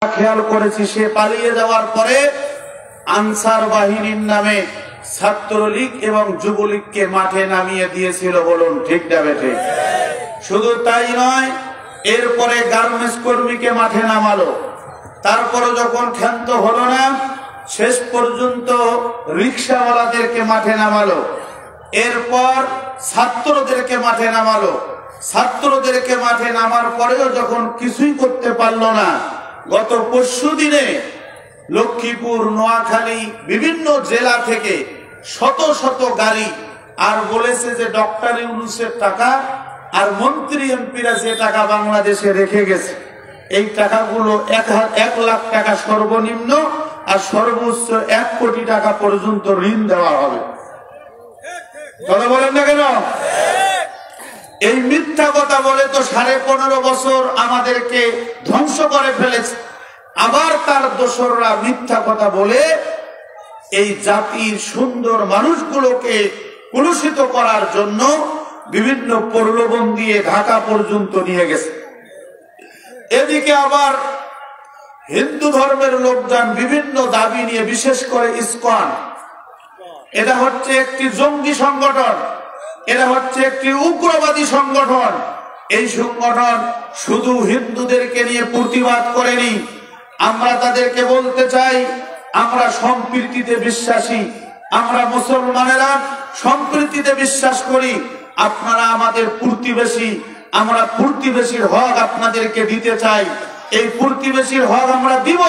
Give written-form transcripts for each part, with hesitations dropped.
খেয়াল করেছি সে পালিয়ে যাওয়ার পরে আনসার বাহিনীর নামে ছাত্রলীগ এবং যুবলীগকে মাঠে নামিয়ে দিয়েছিল। বলুন ঠিক না বেঠে? শুধু তাই নয়, এরপরে গার্মেন্টস কর্মীকে মাঠে নামালো। তারপরে যখন ক্ষান্ত হলো না, শেষ পর্যন্ত রিক্সাওয়ালাদেরকে মাঠে নামালো। এরপর ছাত্রদেরকে মাঠে নামালো। ছাত্রদেরকে মাঠে নামার পরেও যখন কিছুই করতে পারলো না, গত পরশু দিনে লক্ষ্মীপুর, নোয়াখালী, বিভিন্ন জেলা থেকে শত শত গাড়ি আর বলেছে যে ডক্টর ইউনূসের টাকা আর মন্ত্রী এমপিরা যে টাকা বাংলাদেশে রেখে গেছে, এই টাকাগুলো 1 লাখ টাকা সর্বনিম্ন আর সর্বোচ্চ 1 কোটি টাকা পর্যন্ত ঋণ দেওয়া হবে। কথা বলেন না কেন? এই মিথ্যা কথা বলে তো 15.5 বছর আমাদেরকে ধ্বংস করে ফেলেছে। আবার তার দোসররা মিথ্যা কথা বলে এই জাতির সুন্দর মানুষগুলোকে কলুষিত করার জন্য বিভিন্ন প্রলোভন দিয়ে ঢাকা পর্যন্ত নিয়ে গেছে। এদিকে আবার হিন্দু ধর্মের লোকজন বিভিন্ন দাবি নিয়ে, বিশেষ করে ইসকন, এটা হচ্ছে একটি জঙ্গি সংগঠন, এটা হচ্ছে একটি উগ্রবাদী সংগঠন। এই সংগঠন শুধু হিন্দুদেরকে নিয়ে প্রতিবাদ করেনি। আমরা তাদেরকে বলতে চাই, আমরা সম্প্রীতিতে বিশ্বাসী, আমরা মুসলমানেরা সম্প্রীতিতে বিশ্বাস করি। আপনারা আমাদের প্রতিবেশী, আমরা প্রতিবেশীর হক আপনাদেরকে দিতে চাই। এই প্রতিবেশীর হক আমরা দিব,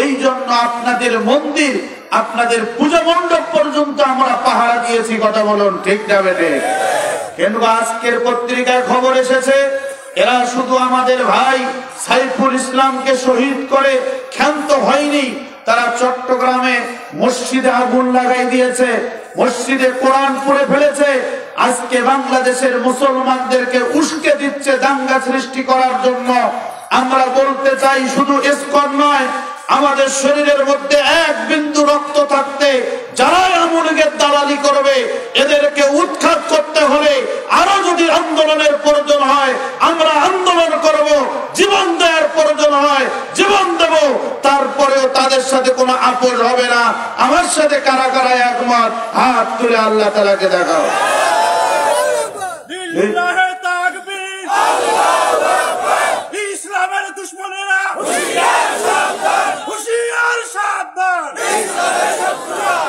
এই জন্য আপনাদের মন্দির, আপনাদের পূজা মণ্ডপ পর্যন্ত আমরা পাহারা দিয়েছি। কথা বলুন ঠিক না বেটে? কিন্তু আজকের পত্রিকায় খবর এসেছে, এরা শুধু আমাদের ভাই সাইফুল ইসলামকে শহীদ করে ক্ষান্ত হয়নি, তারা চট্টগ্রামে মসজিদে আগুন লাগাই দিয়েছে, মসজিদে কোরআন পড়ে ফেলেছে। আজকে বাংলাদেশের মুসলমানদেরকে উস্কে দিচ্ছে দাঙ্গা সৃষ্টি করার জন্য। আমরা বলতে চাই, শুধু ইসকন নয়, আমাদের শরীরের মধ্যে 1 বিন্দু রক্ত থাকতে যারা আমলকে দালালি করবে, এদেরকে উৎখাত করতে হলে আরো যদি আন্দোলনের প্রয়োজন হয় আমরা আন্দোলন করব, জীবন দেওয়ার প্রয়োজন হয় জীবন দেব, তারপরেও তাদের সাথে কোনো আপোষ হবে না। আমার সাথে কারা কারা একমত? হাত তুলে আল্লাহ তাআলাকে দেখাও। ইসলামের দুশমনেরা হুঁশিয়ার সাবধান, হুঁশিয়ার সাবধান।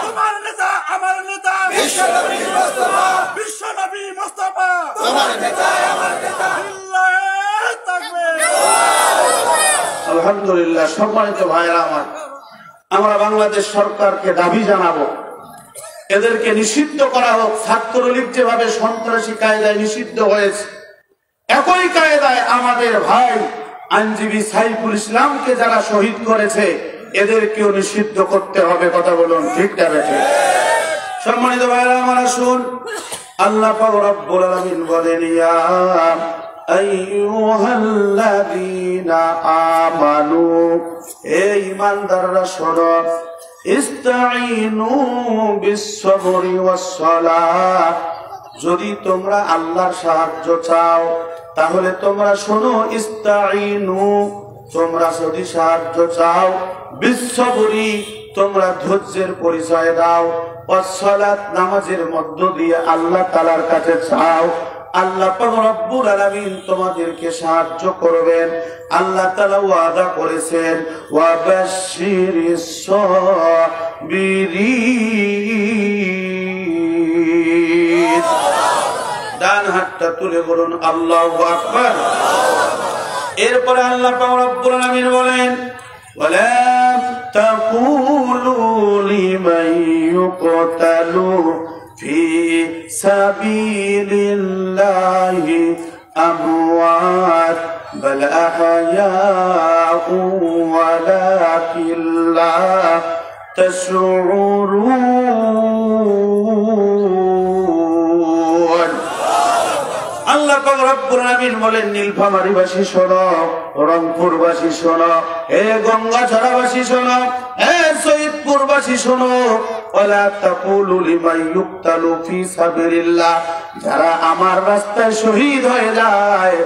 তোমার নেতা আমার নেতা বিশ্বনবী মুস্তাফা, বিশ্বনবী মুস্তাফা তোমার নেতা আমার নেতা। আল্লাহু তাকবীর। আলহামদুলিল্লাহ। সম্মানিত ভাইরা আমার, আমরা বাংলাদেশ সরকারকে দাবি জানাবো, এদেরকে নিষিদ্ধ করা হোক। ছাত্রলীগ যেভাবে সন্ত্রাসী কায়দায় নিষিদ্ধ হয়েছে, একই কায়দায় আমাদের ভাই আইনজীবী সাইফুল ইসলামকে যারা শহীদ করেছে, এদেরকেও নিষিদ্ধ করতে হবে। কথা বলুন ঠিক না বেঠিক? সম্মানিত ভাইরা আমার, আসুন, আল্লাহ পাক রব্বুল আলামিন বলেন, ইয়া আইয়ুহাল্লাযীনা আমানু, হে ঈমানদাররা শোনো, ইস্তাঈনু বিস-সাবরি ওয়াস-সালাহ, যদি তোমরা আল্লাহর সাহায্য চাও তাহলে তোমরা শোনো, ইস্তাঈনু, তোমরা যদি সাহায্য চাও, বিস-সাবরি, তোমরা ধৈর্যের পরিচয় দাও, ওয়াস-সালাত, নামাজের মধ্য দিয়ে আল্লাহ তাআলার কাছে চাও। আল্লাহ পাক রব্বুল আলামিন তোমাদেরকে সাহায্য করবেন। আল্লাহ তাআলা ওয়াদা করেছেন, ওয়া বাশশিরিস সাবিরিন। ডান হাতটা তুলে বলুন আল্লাহু আকবার। এরপরে আল্লাহ পাক রব্বুল আলামিন বলেন, ওয়ালা তাকুলু লিমান ইউকতালু ফি সাবিলিল্লাহি আমওয়াত বাল আহয়াউ ওয়ালাকিন লা তাশউরুন। আল্লাহ পাক রব্বুল আলামিন বলেন, নীলফামারীবাসী শোনো, রংপুরবাসী শোনো, হে গঙ্গাছড়াবাসী শোনো, হে সৈয়দপুরবাসী শোনো, ও ওয়ালা তাকুলু লিমান ইউক্তালু ফি সাবিলিল্লাহ, যারা আমার রাস্তায় শহীদ হয়ে যায়,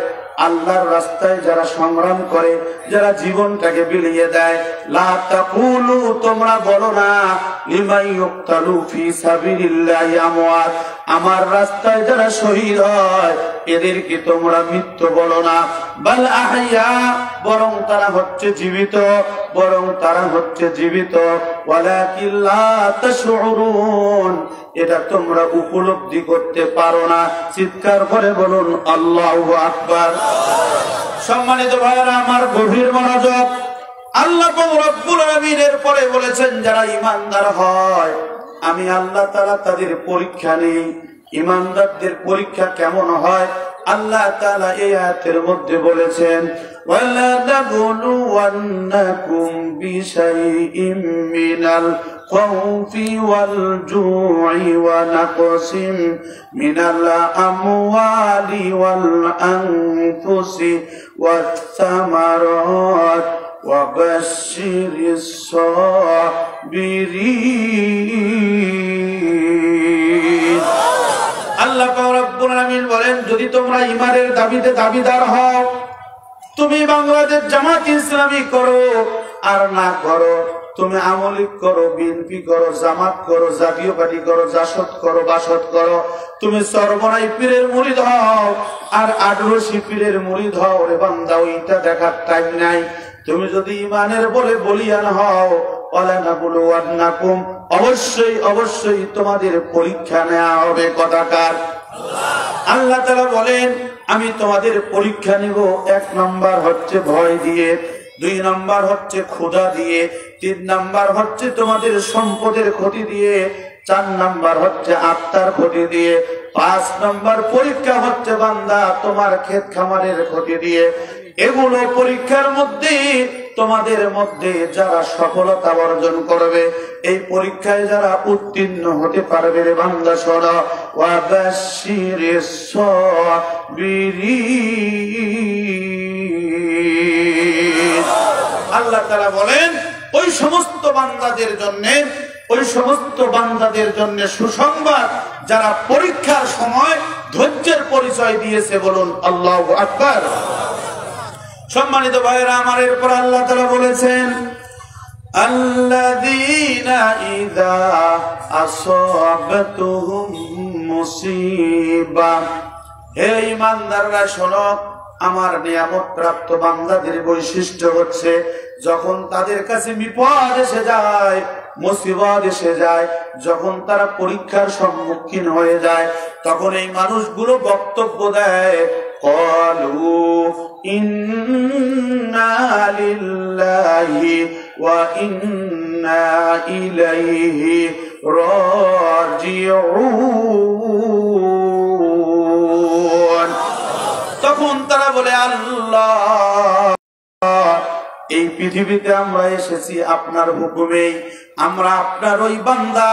আল্লাহর রাস্তায় যারা সংগ্রাম করে, যারা জীবনটাকে বিলিয়ে দেয়, লা তাকুলু, তোমরা বলো না, লিমান ইউক্তালু ফি সাবিলিল্লাহি আমওয়াত, আমার রাস্তায় যারা শহীদ হয় এদেরকে তোমরা মৃত্যু বলো না, বাল আহইয়া, বরং তারা হচ্ছে জীবিত, বরং তারা হচ্ছে জীবিত, ওয়ালাকিন লা তাশউরুন, এটা তোমরা উপলব্ধি করতে পারো না। চিৎকার করে বলুন আল্লাহু আকবার। সম্মানিত ভাইরা আমার, গভীর মনোযোগ। আল্লাহ রাব্বুল আলামিনের পরে বলেছেন যারা ঈমানদার হয় আমি আল্লাহ তাআলা তাদের পরীক্ষা নেই। ঈমানদারদের পরীক্ষা কেমন হয় আল্লাহ তাআলা এই আয়াতের মধ্যে বলেছেন, ওয়ালা নাবলুওয়ান্নাকুম বিশাইইম মিনাল খাউফি ওয়াল জু'i ওয়া নাকসিম মিনাল আমওয়ালি ওয়াল আনফুসি ওয়াস সামারাত ওয়া বাশশিরিস সাবিরিন। আল্লাহ রাব্বুল আলামিন বলেন, যদি তোমরা ঈমানের দাবিতে দাবিদার হও, তুমি বাংলাদেশ জামাত ইসলামী করো আর না করো, তুমি আমলিক করো, বিএনপি করো, জামাত করো, জাতীয় পার্টি করো, জাসদ করো, বাসদ করো, তুমি সর্বনাই পীরের মুরিদ হও আর আদরশি পীরের মুরিদ হও, রে বান্দা ওইটা দেখার টাইম নাই। তুমি যদি ঈমানের বলে বলিয়ান হও, ওয়ালা নাবলুওয়ান্নাকুম, অবশ্যই অবশ্যই তোমাদের পরীক্ষা নেওয়া হবে। কথাকার আল্লাহ তাআলা বলেন, আমি তোমাদের পরীক্ষা নিব। 1 নাম্বার হচ্ছে ভয় দিয়ে, 2 নাম্বার হচ্ছে ক্ষুধা দিয়ে, 3 নাম্বার হচ্ছে তোমাদের সম্পদের ক্ষতি দিয়ে, 4 নাম্বার হচ্ছে আত্মার ক্ষতি দিয়ে, 5 নাম্বার পরীক্ষা হচ্ছে বান্দা তোমার ক্ষেত খামারের ক্ষতি দিয়ে। এগুলো পরীক্ষার মধ্যে তোমাদের মধ্যে যারা সফলতা অর্জন করবে, এই পরীক্ষায় যারা উত্তীর্ণ হতে পারবে, রে বান্দা শোনো, ওয়া বাশশিরিস সাবিরিন। আল্লাহ তাআলা বলেন, ওই সমস্ত বান্দাদের জন্য, ওই সমস্ত বান্দাদের জন্য সুসংবাদ যারা পরীক্ষার সময় ধৈর্যের পরিচয় দিয়েছে। বলুন আল্লাহু আকবার। সম্মানিত ভাইরা আমার, এরপর আল্লাহ তাআলা বলেছেন, আল্লাযীনা ইযা আসাবাতুহুম মুসিবা, হে ঈমানদাররা শোনো, আমার নিয়ামত প্রাপ্ত বান্দাদের বৈশিষ্ট্য হচ্ছে যখন তাদের কাছে বিপদ এসে যায়, মুসিবত এসে যায়, যখন তারা পরীক্ষার সম্মুখীন হয়ে যায়, তখন এই মানুষগুলো বক্তব্য দেয়, ক্বালু ইন্না লিল্লাহি ওয়া ইন্না ইলাইহি রাজিউন। তখন তারা বলে, আল্লাহ, এই পৃথিবীতে আমরা এসেছি আপনার হুকুমেই, আমরা আপনার ওই বান্দা,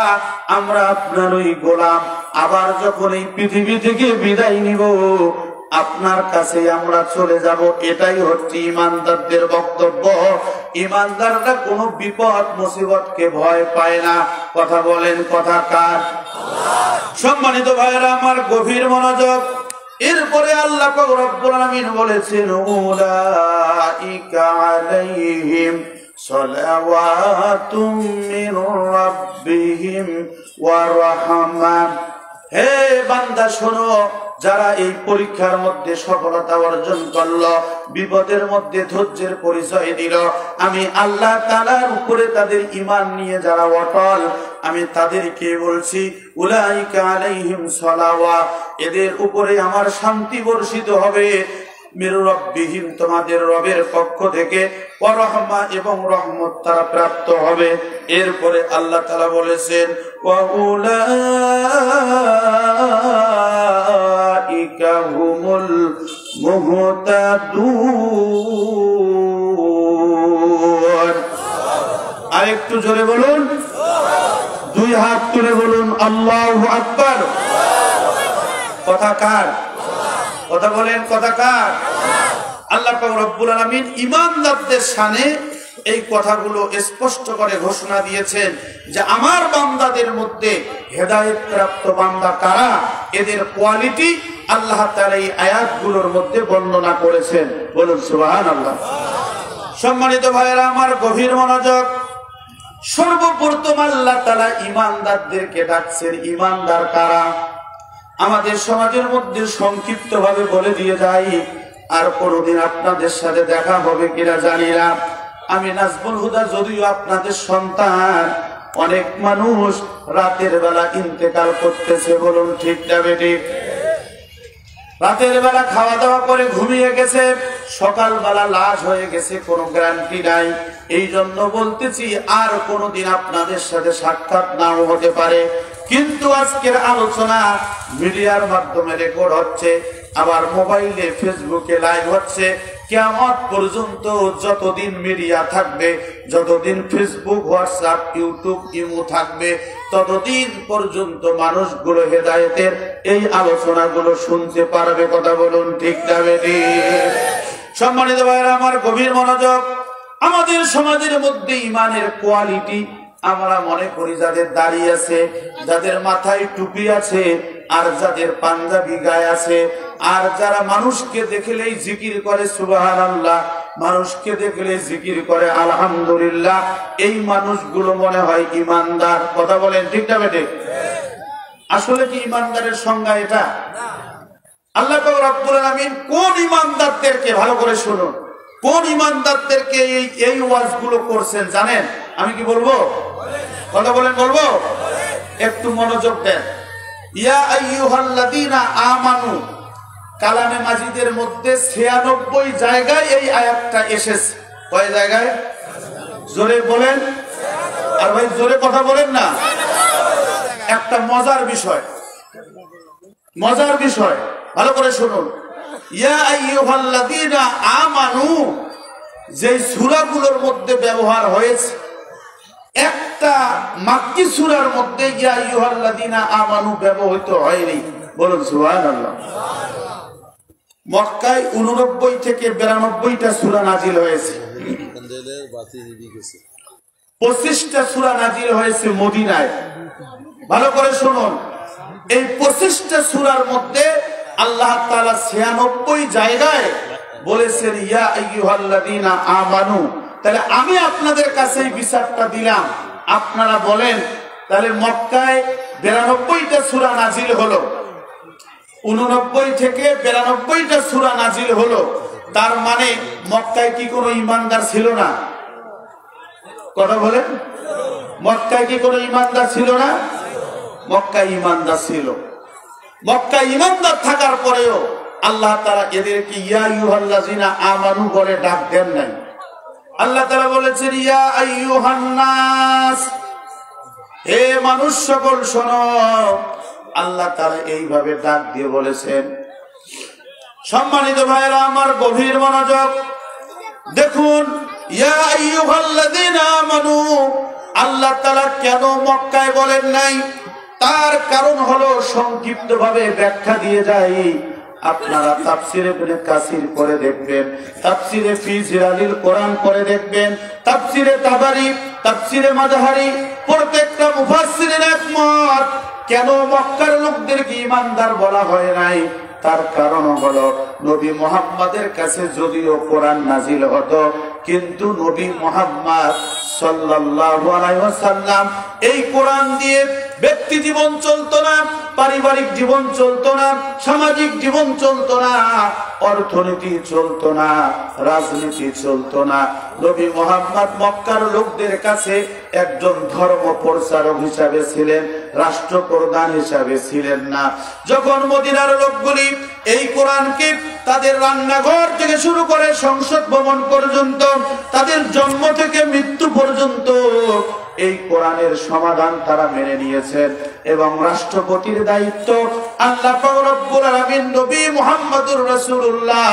আমরা আপনার ওই গোলাম। আবার যখন এই পৃথিবী থেকে বিদায় নিব, আপনার কাছে আমরা চলে যাব। এটাই হচ্ছে ঈমানদারদের বক্তব্য। ঈমানদাররা কোনো বিপদ মুসিবতকে ভয় পায় না। কথা বলেন কথা কার? সম্মানিত ভাইরা আমার, গভীর মনোযোগ। এরপরে আল্লাহ পাক রব্বুল আলামিন বলেছেন, উলাইকা আলাইহিম সালাওয়াতুম মির রাব্বিহিম ওয়া রাহমাহ। হে বান্দা শোনো, যারা এই পরীক্ষার মধ্যে সফলতা অর্জন করলো, বিপদের মধ্যে ধৈর্যের পরিচয় দিল, আমি আল্লাহ তাআলার উপরে তাদের ঈমান নিয়ে যারা অটল, আমি তাদেরকে বলছি, উলাইকা আলাইহিম সালাওয়া, এদের উপরে আমার শান্তি বর্ষিত হবে, মির রাব্বিহিম, তোমাদের রবের পক্ষ থেকে, ওয়া রাহমা, এবং রহমত তারা প্রাপ্ত হবে। এরপরে আল্লাহ তাআলা বলেছেন, ওয়া উলাইকা হুমুল মুহতাদুন। আরেকটু জোরে বলুন, 2 হাত তুলে বলুন আল্লাহু আকবার। কথা কার? কথা বলেন কথা কার? আল্লাহ পাক রব্বুল আলামিন ঈমানদারদের শানে এই কথাগুলো স্পষ্ট করে ঘোষণা দিয়েছেন যে আমার বান্দাদের মধ্যে হেদায়েত প্রাপ্ত বান্দা কারা, এদের কোয়ালিটি আল্লাহ তাআলা এই আয়াতগুলোর মধ্যে বর্ণনা করেছেন। বলুন সুবহানাল্লাহ। সম্মানিত ভাইয়েরা আমার, গভীর মনোযোগ। সর্বপ্রথম আল্লাহ তাআলা ঈমানদারদেরকে ডাকছেন। ঈমানদার কারা? আমাদের সমাজের মধ্যে সংক্ষিপ্ত ভাবে বলে দিয়ে যাই, আর কোনদিন আপনাদের সাথে দেখা হবে কিনা জানি না। আমি নাজমুল হুদা যদিও আপনাদের সন্তান, অনেক মানুষ রাতের বেলা ইন্তেকাল করতেছে। বলুন ঠিক না বেঠিক? রাতের বেলা খাওয়া দাওয়া করে ঘুমিয়ে গেছে, সকালবেলা লাশ হয়ে গেছে, কোনো গ্যারান্টি নাই। এই জন্য বলতেছি আর কোনদিন আপনাদের সাথে সাক্ষাৎ নাও হতে পারে, কিন্তু আজকের আলোচনা মিডিয়ার মাধ্যমে রেকর্ড হচ্ছে, আবার মোবাইলে ফেসবুকে লাইভ হচ্ছে। কিয়ামত পর্যন্ত যতদিন মিডিয়া থাকবে, যতদিন ফেসবুক, হোয়াটসঅ্যাপ, ইউটিউব, ইমো থাকবে, ততদিন পর্যন্ত মানুষগুলো হেদায়েতের এই আলোচনাগুলো শুনতে পারবে। কথা বলুন ঠিক না বেঠিক? সম্মানিত ভাইরা আমার, গভীর মনোযোগ। আমাদের সমাজের মধ্যে ইমানের কোয়ালিটি আমরা মনে করি যাদের দাড়ি আছে, যাদের মাথায় টুপি আছে, আর যাদের পাঞ্জাবি গায়ে আছে, আর যারা মানুষকে দেখলেই জিকির করে সুবহানাল্লাহ, মানুষকে দেখলে জিকির করে আলহামদুলিল্লাহ, এই মানুষগুলো মনে হয় ইমানদার। কথা বলেন ঠিক না বেঠিক? আসলে কি ইমানদারের সংজ্ঞা এটা? আল্লাহ পাক রব্বুল আলামিন কোন ইমানদারদেরকে, ভালো করে শুনুন, কোন ইমানদারদেরকে এই ওয়াজগুলো করছেন জানেন? আমি কি বলবো? কথা বলেন, বলবো? একটু মনোযোগ দেন। ইয়া আইয়ুহাল্লাযীনা আমানু, কালামে মাজিদের মধ্যে 96 জায়গায় এই আয়াতটা এসেছে। কয় জায়গায়? জোরে বলেন। আর ভাই জোরে কথা বলেন না। একটা মজার বিষয়, মজার বিষয়, ভালো করে শুনুন। ইয়া আইয়ুহাল্লাযীনা আমানু যে সূরাগুলোর মধ্যে ব্যবহার হয়েছে, একটা মাক্কি সূরার মধ্যে ইয়া আইয়ুহাল্লাযীনা আমানু ব্যবহৃত হয়নি। বলুন সুবহানাল্লাহ। মক্কায় 89 থেকে 92টা সূরা নাজিল হয়েছে, 25টা সূরা নাজিল হয়েছে মদিনায়। ভালো করে শুনুন, এই 25টা সূরার মধ্যে আল্লাহ তাআলা 96 জায়গায় বলেছেন ইয়া আইয়ুহাল্লাযীনা আমানু। তাহলে আমি আপনাদের কাছে এই বিচারটা দিলাম, আপনারা বলেন তাহলে মক্কায় 92টা সূরা নাজিল হলো, 89 থেকে 92টা সূরা নাজিল হলো, তার মানে মক্কায় কি কোনো ঈমানদার ছিল না? কথা বলেন, মক্কায় কি কোনো ঈমানদার ছিল না? মক্কায় ঈমানদার ছিল। মক্কায় ঈমানদার থাকার পরেও আল্লাহ তাআলা এদেরকে ইয়া আইয়ুহাল্লাযীনা আমানু বলে ডাক দেন নাই। আল্লাহ তাআলা বলেছেন ইয়া আইয়ুহান নাস, হে মানুষ সকল শোনো। আল্লাহ তাআলা এইভাবে ডাক দিয়ে বলেছেন। সম্মানিত ভাইরা আমার, গভীর মনোযোগ। দেখুন, ইয়া আইয়ুহাল্লাযীনা আমানু আল্লাহ তাআলা কেন মক্কায় বলেন নাই? তার কারণ হলো সংক্ষিপ্ত ভাবে ব্যাখ্যা দিয়ে যাই। আপনারা তাফসীরে ইবনে কাসির পড়ে দেখবেন, তাফসীরে ফি জিলালিল কোরআন পড়ে দেখবেন, তাফসীরে তাবারি, তাফসীরে মাযহারি, প্রত্যেকটা মুফাসসিরের একমত কেন মক্কার লোকদেরকে ঈমানদার বলা হয় নাই। তার কারণ হলো নবী মুহাম্মাদের কাছে যদিও কোরআন নাজিল হতো, কিন্তু নবী মুহাম্মদ সাল্লাল্লাহু আলাইহি ওয়াসাল্লাম এই কোরআন দিয়ে ব্যক্তি জীবন চলতো না, পারিবারিক জীবন চলতো না, সামাজিক জীবন চলতো না, অর্থনীতি চলতো না, রাজনীতি চলতো না। নবী মুহাম্মদ মক্কার লোকদের কাছে একজন ধর্ম প্রচারক হিসাবে ছিলেন, রাষ্ট্রপ্রধান হিসাবে ছিলেন না। যখন মদিনার লোকগুলি এই কোরআনকে তাদের রান্নাঘর থেকে শুরু করে সংসদ ভবন পর্যন্ত, তাদের জন্ম থেকে মৃত্যু পর্যন্ত এই কোরআনের সমাধান তারা মেনে নিয়েছেন, এবং রাষ্ট্রপতির দায়িত্ব আল্লাহ পাক রব্বুল আলামিন নবী মুহাম্মদুর রাসূলুল্লাহ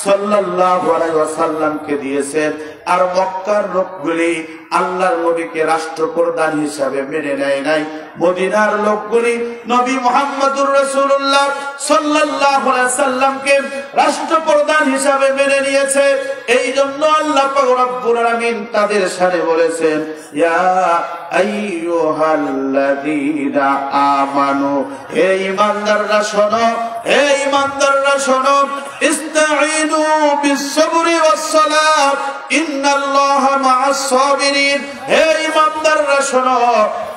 সাল্লাল্লাহু আলাইহি ওয়াসাল্লামকে দিয়েছেন। আর মক্কার লোকগুলি আল্লাহর নবীকে রাষ্ট্রপ্রধান হিসাবে মেনে নেয় নাই। মদিনার লোকগুলি নবী মুহাম্মদুর রাসূলুল্লাহ সাল্লাল্লাহু আলাইহি সাল্লামকে রাষ্ট্রপ্রধান হিসাবে মেনে নিয়েছে। এই জন্য আল্লাহ পাক রব্বুল আলামিন তাদের সাথে বলেছেন, ইয়া আইয়ুহাল্লাযীনা আমানু, হে ঈমানদাররা শোনো, হে ঈমানদাররা শোনো, ইস্তাঈনু বিস-সাবরি ওয়াস-সালাত ইন্নাল্লাহা মা'আস সাবিরিন। হে ঈমানদাররা শোনো,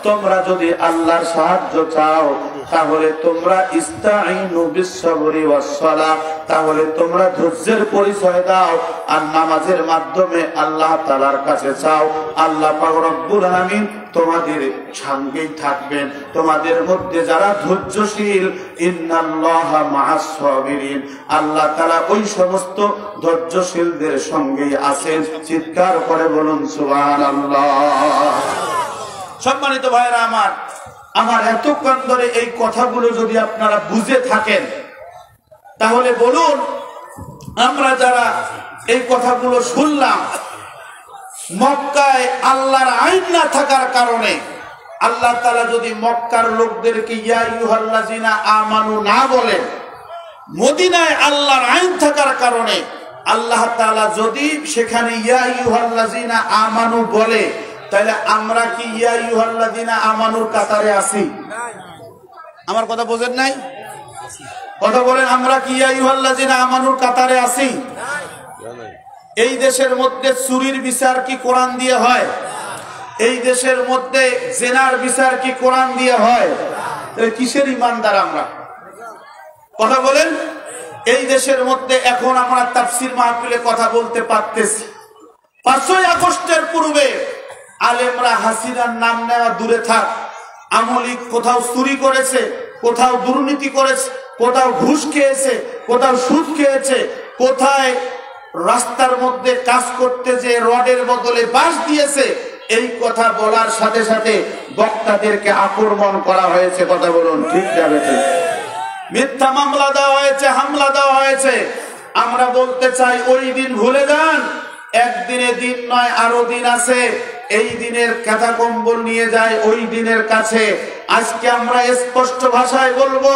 তোমরা যদি আল্লাহর সাহায্য চাও তাহলে তোমরা ইস্তাঈনু বিস-সাবরি ওয়াস-সালাত, তাহলে তোমরা ধৈর্যের পরিচয় দাও আর নামাজের মাধ্যমে আল্লাহ তাআলার কাছে চাও। আল্লাহ পাক রব্বুল আলামিন তোমাদের সঙ্গেই থাকবেন। তোমাদের মধ্যে যারা ধৈর্যশীল, ইন্নাল্লাহা মা'আস সাবিরিন, আল্লাহ তাআলা ওই সমস্ত ধৈর্যশীলদের সঙ্গেই আছেন। চিৎকার করে বলুন সুবহানাল্লাহ। সম্মানিত ভাইরা আমার, আমার এতক্ষণ ধরে এই কথাগুলো যদি আপনারা বুঝে থাকেন তাহলে বলুন, আমরা যারা এই কথাগুলো শুনলাম, মক্কায় আল্লাহর আইন না থাকার কারণে আল্লাহ তাআলা যদি মক্কার লোকদেরকে ইয়া আইয়ুহাল্লাযিনা আমানু না বলেন, মদিনায় আল্লাহর আইন থাকার কারণে আল্লাহ তাআলা যদি সেখানে ইয়া আইয়ুহাল্লাযিনা আমানু বলে, তাহলে আমরা কি ইয়া আইয়ুহাল্লাযিনা আমানুর কাতারে আছি? আমার কথা বোঝেন নাই? কথা বলেন, আমরা কি ইয়া আইয়ুহাল্লাযিনা আমানুর কাতারে আছি? এই দেশের মধ্যে চুরির বিচার কি কোরআন দিয়ে হয়? এই দেশের মধ্যে জেনার বিচার কি কোরআন দিয়ে হয়? কিসের ইমানদার আমরা? কথা বলেন। এই দেশের মধ্যে এখন আমরা তাফসীর মাহফিলে কথা বলতে পারতেছি। 5ই আগস্টের পূর্বে আলেমরা হাসিনার নাম নেওয়া দূরে থাক, আমলিক কোথাও চুরি করেছে, কোথাও দুর্নীতি করেছে, কোথাও ঘুষ খেয়েছে, কোথাও সুদ খেয়েছে, কোথায় রাস্তার মধ্যে কাজ করতে যে রডের বদলে বাঁশ দিয়েছে, এই কথা বলার সাথে সাথে বক্তাদেরকে আক্রমণ করা হয়েছে। কথা বলুন, ঠিক যাবে? মিথ্যা মামলা দেওয়া হয়েছে, হামলা দেওয়া হয়েছে। আমরা বলতে চাই, ওই দিন ভুলে যান। একদিনে দিন নয়, আরো দিন আছে। এই দিনের কাঁথা কম্বল নিয়ে যায় ওই দিনের কাছে। আজকে আমরা স্পষ্ট ভাষায় বলবো,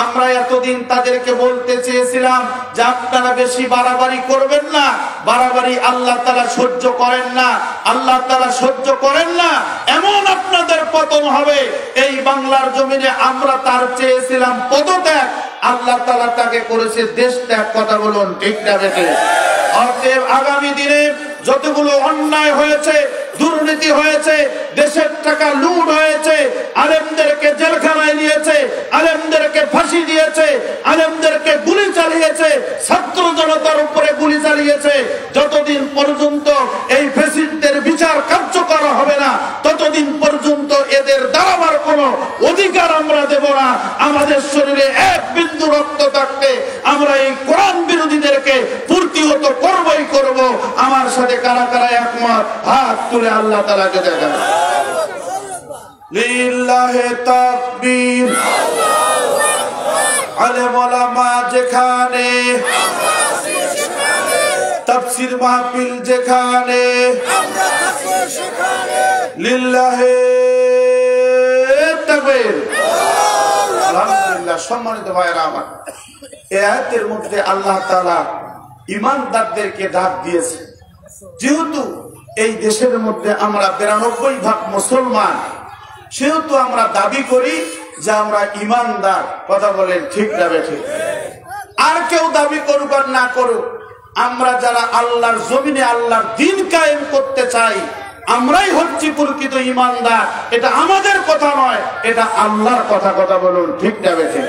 আমরা এতদিন তাদেরকে বলতে চেয়েছিলাম যে আপনারা বেশি বাড়াবাড়ি করবেন না, বাড়াবাড়ি আল্লাহ তাআলা সহ্য করেন না, আল্লাহ তাআলা সহ্য করেন না, এমন আপনাদের পতন হবে এই বাংলার জমিনে। আমরা তার চেয়েছিলাম পদত্যাগ, আল্লাহ তাআলা তাকে করেছে দেশ ত্যাগ। কথা বলুন, ঠিক না বেঠিক? অতএব আগামী দিনে যতগুলো অন্যায় হয়েছে, দুর্নীতি হয়েছে, দেশের টাকা লুট হয়েছে, আলেমদেরকে জেলখানায় নিয়েছে, আলেমদেরকে ফাঁসি দিয়েছে, আলেমদেরকে গুলি চালিয়েছে, ছাত্র জনতার উপরে গুলি চালিয়েছে, যতদিন পর্যন্ত এই ফ্যাসিস্টদের বিচার কার্যকর হবে না, ততদিন পর্যন্ত এদের দাঁড়াবার কোনো অধিকার আমরা দেব না। আমাদের শরীরে এক বিন্দু রক্ত থাকতে আমরা এই কোরআন বিরোধীদেরকে প্রতিহত করবই করব। আমার সাথে কারা কারা একমত? হাত তুলে আল্লাহ তাআলাকে দেখান। লিল্লাহি তাকবীর। আলেম ওলামা যেখানে, তাফসীর মাহফিল যেখানে, লিল্লাহি তাকবীর। আলহামদুলিল্লাহ। সম্মানিত ভাইরা আমার, এই আয়াতের মধ্যে আল্লাহ তাআলা ঈমানদারদেরকে ডাক দিয়েছে। যেহেতু এই দেশের মধ্যে আমরা 92% মুসলমান, সেহেতু আমরা দাবি করি যে আমরা ঈমানদার। কথা বলেন, ঠিক না বেঠিক? আর কেউ দাবি করুক আর না করুক, আমরা যারা আল্লাহর জমিনে আল্লাহর দ্বীন কায়েম করতে চাই, আমরাই হচ্ছি প্রকৃত ঈমানদার। এটা আমাদের কথা নয়, এটা আল্লাহর কথা। কথা বলুন, ঠিক না বেঠিক?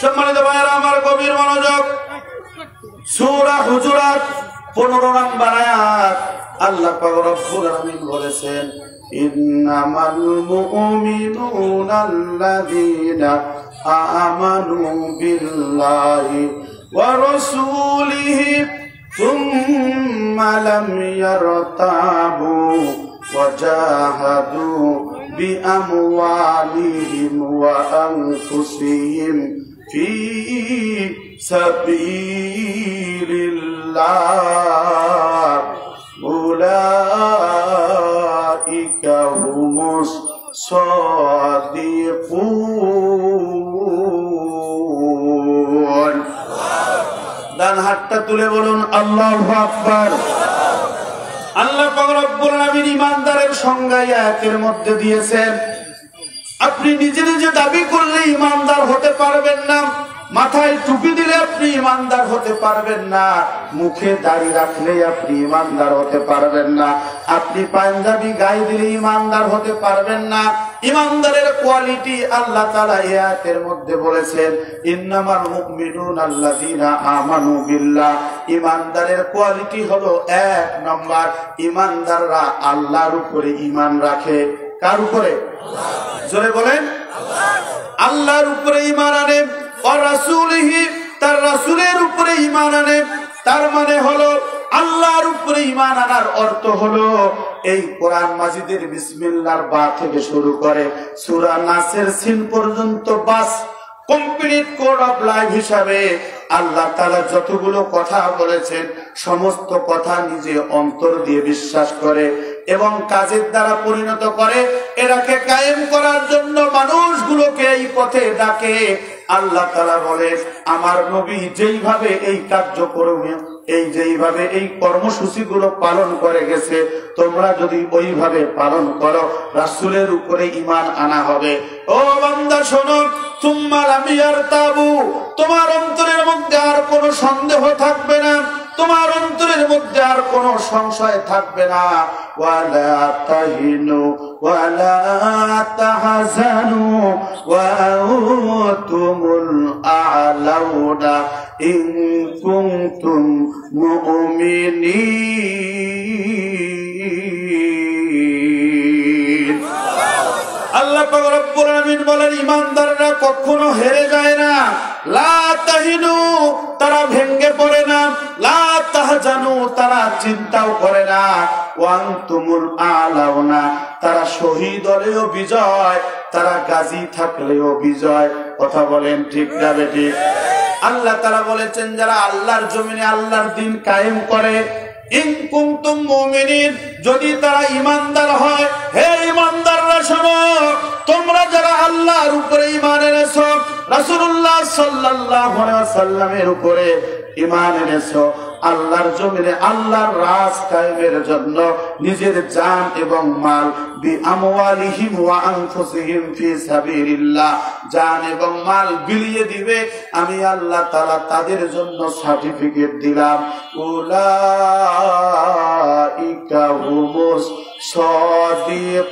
সম্মানিত ভাইয়েরা আমার, গভীর মনোযোগ। সূরা হুজুরাত 15 নম্বর আয়াত। আল্লাহ পাক রব্বুল আলামিন বলেছেন, ইন্নামাল মুমিনুনা আল্লাযীনা আমানু বিল্লাহি ওয়া রাসূলিহি সুম্মা লাম ইয়ারতাবু ওয়া জাহাদু বিআমওয়ালিহিম ওয়া আনফুসিহিম ফি সাবিলিল্লাহ উলাইকা হুমুস সাদিকুন। ডান হাতটা তুলে বলুন আল্লাহু আকবার। আল্লাহ পাক রব্বুল আলামিন ঈমানদারের সংজ্ঞা আয়াতের মধ্যে দিয়েছেন। আপনি নিজে নিজে দাবি করলে ঈমানদার হতে পারবেন না, মাথায় টুপি দিলে আপনি ঈমানদার হতে পারবেন না, মুখে দাড়ি রাখলে আপনি ঈমানদার হতে পারবেন না, আপনি পাঞ্জাবি গায়ে দিলে ঈমানদার হতে পারবেন না। ঈমানদারের কোয়ালিটি আল্লাহ তাআলা এই আয়াতের মধ্যে বলেছেন, ইন্নামাল মুমিনুনা আল্লাযীনা আমানু বিল্লাহ। ঈমানদারের কোয়ালিটি হলো 1 নাম্বার, ঈমানদাররা আল্লাহর উপরে ঈমান রাখে। কার উপরে? জোরে বলেন। আল্লাহর উপরে ঈমান আনে, আর রাসূলিহি, তার রাসূলের উপরে ঈমান আনে। তার মানে হলো আল্লাহর উপরে ঈমান আনার অর্থ হলো এই কোরআন মাজিদের বিসমিল্লাহর বা থেকে শুরু করে সূরা নাসের সিন পর্যন্ত বাস কমপ্লিট কোড অফ লাইফ হিসাবে আল্লাহ তাআলা যতগুলো কথা বলেছেন সমস্ত কথা নিজে অন্তর দিয়ে বিশ্বাস করে এবং কাজের দ্বারা পরিণত করে। এটাকে কায়েম করার জন্য মানুষগুলোকে এই পথে ডাকে। আল্লাহ তাআলা বলে, আমার নবী যেইভাবে এই কার্যক্রমে যেইভাবে এই কর্মসূচিগুলো পালন করে গেছে, তোমরা যদি ওইভাবে পালন করো রাসূলের উপরে ঈমান আনা হবে। ও বান্দা শোনো, সুম্মা লাম ইয়ারতাবু, তোমার অন্তরের মধ্যে আর কোনো সন্দেহ থাকবে না, তোমার অন্তরের মধ্যে আর কোনো সংশয় থাকবে না। ওয়ালা তাহিনু ওয়ালা তাহজানু ওয়া আনতুমুল আ'লাউনা ইন কুনতুম মুমিনিন। আল্লাহ পাক রব্বুল আলামিন বলেন, ঈমানদাররা কখনো হেরে যায় না। লা তাহিনু, তারা ভেঙ্গে পড়ে না। লা তাহজানু, তারা চিন্তাও করে না। ওয়া আনতুমুল আ'লাউনা, তারা শহীদ হলেও বিজয়, তারা গাজী থাকলেও বিজয়। কথা বলেন ঠিক না বেঠিক? আল্লাহ তাআলা বলেছেন, যারা আল্লাহর জমিনে আল্লাহর দ্বীন কায়েম করে, ইন কুনতুম মুমিনিন, যদি তারা ঈমানদার হয়। হে ঈমানদাররা শোনো, তোমরা যারা আল্লাহর উপরে ঈমান এনেছো, রাসূলুল্লাহ সাল্লাল্লাহু আলাইহি ওয়াসাল্লামের উপরে ঈমান এনেছো, আল্লাহর জমিনে আল্লাহর রাজ কায়েমের জন্য নিজের জান এবং মাল বিআমওয়ালিহিম ওয়া আনফুসিহিম ফি সাবিলিল্লাহ, জান এবং মাল বিলিয়ে দিবে, আমি আল্লাহ তাআলা তাদের জন্য সার্টিফিকেট দিলাম। উলাইকা হুমুস সাদিকুন।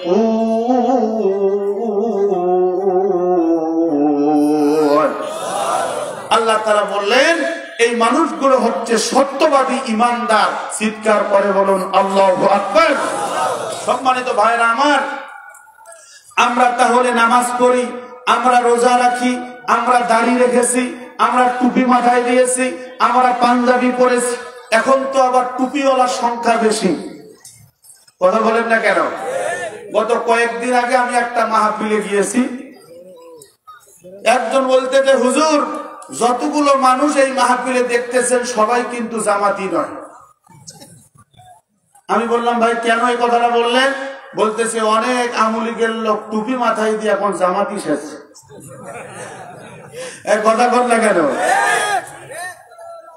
আল্লাহ তাআলা বললেন, এই মানুষগুলো হচ্ছে সত্যবাদী ঈমানদার। চিৎকার করে বলুন আল্লাহু আকবার। সম্মানিত ভাইরা আমার, আমরা তাহলে নামাজ পড়ি, আমরা রোজা রাখি, আমরা দাড়ি রেখেছি, আমরা টুপি মাথায় দিয়েছি, আমরা পাঞ্জাবি পরেছি। এখন তো আবার টুপিওয়ালার সংখ্যা বেশি। কথা বলেন না কেন? গত কয়েকদিন আগে আমি একটা মাহফিলে গিয়েছি, একজন বলতে যে হুজুর, যতগুলো মানুষ এই মাহফিলে দেখতেছেন সবাই কিন্তু জামাতি নয়। আমি বললাম, ভাই কেন এই কথাটা বললেন? বলতেছে, অনেক আমলিগের লোক টুপি মাথায় দিয়ে এখন জামাতি সেজছে। কথা বল না কেন?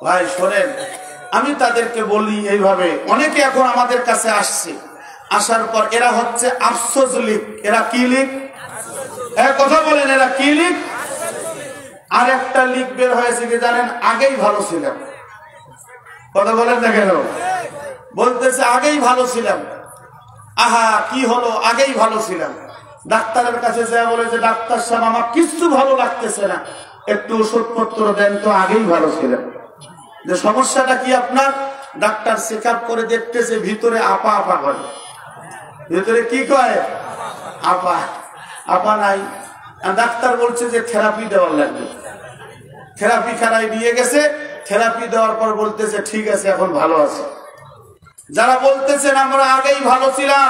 ভাই শোনেন, আমি তাদেরকে বলি এইভাবে, অনেকে এখন আমাদের কাছে আসছে, আসার পর এরা হচ্ছে আফসোস লীগ। এরা কি লীগ? কথা বলেন, এরা কি লীগ? আর একটা লীগ বের হয়েছে কি জানেন? আগেই ভালো ছিলাম। কথা বলেন না কেন? বলতেছে আগেই ভালো ছিলাম। আহা, কি হলো? আগেই ভালো ছিলাম। ডাক্তারের কাছে যা বলে যে, ডাক্তার সাহেব আমার কিছু ভালো লাগতেছে না, একটু ওষুধপত্র দেন তো, আগেই ভালো ছিলাম। যে সমস্যাটা কি আপনার? ডাক্তার চেক আপ করে দেখতেছে ভিতরে আপা আপা করে। ভিতরে কি করে? আপা আপা নাই। ডাক্তার বলছে যে থেরাপি দেওয়ার লাগবে। থেরাপি খানায় নিয়ে গেছে, থেরাপি দেওয়ার পর বলতেছে ঠিক আছে, এখন ভালো আছে। যারা বলতেছেন আমরা আগেই ভালো ছিলাম,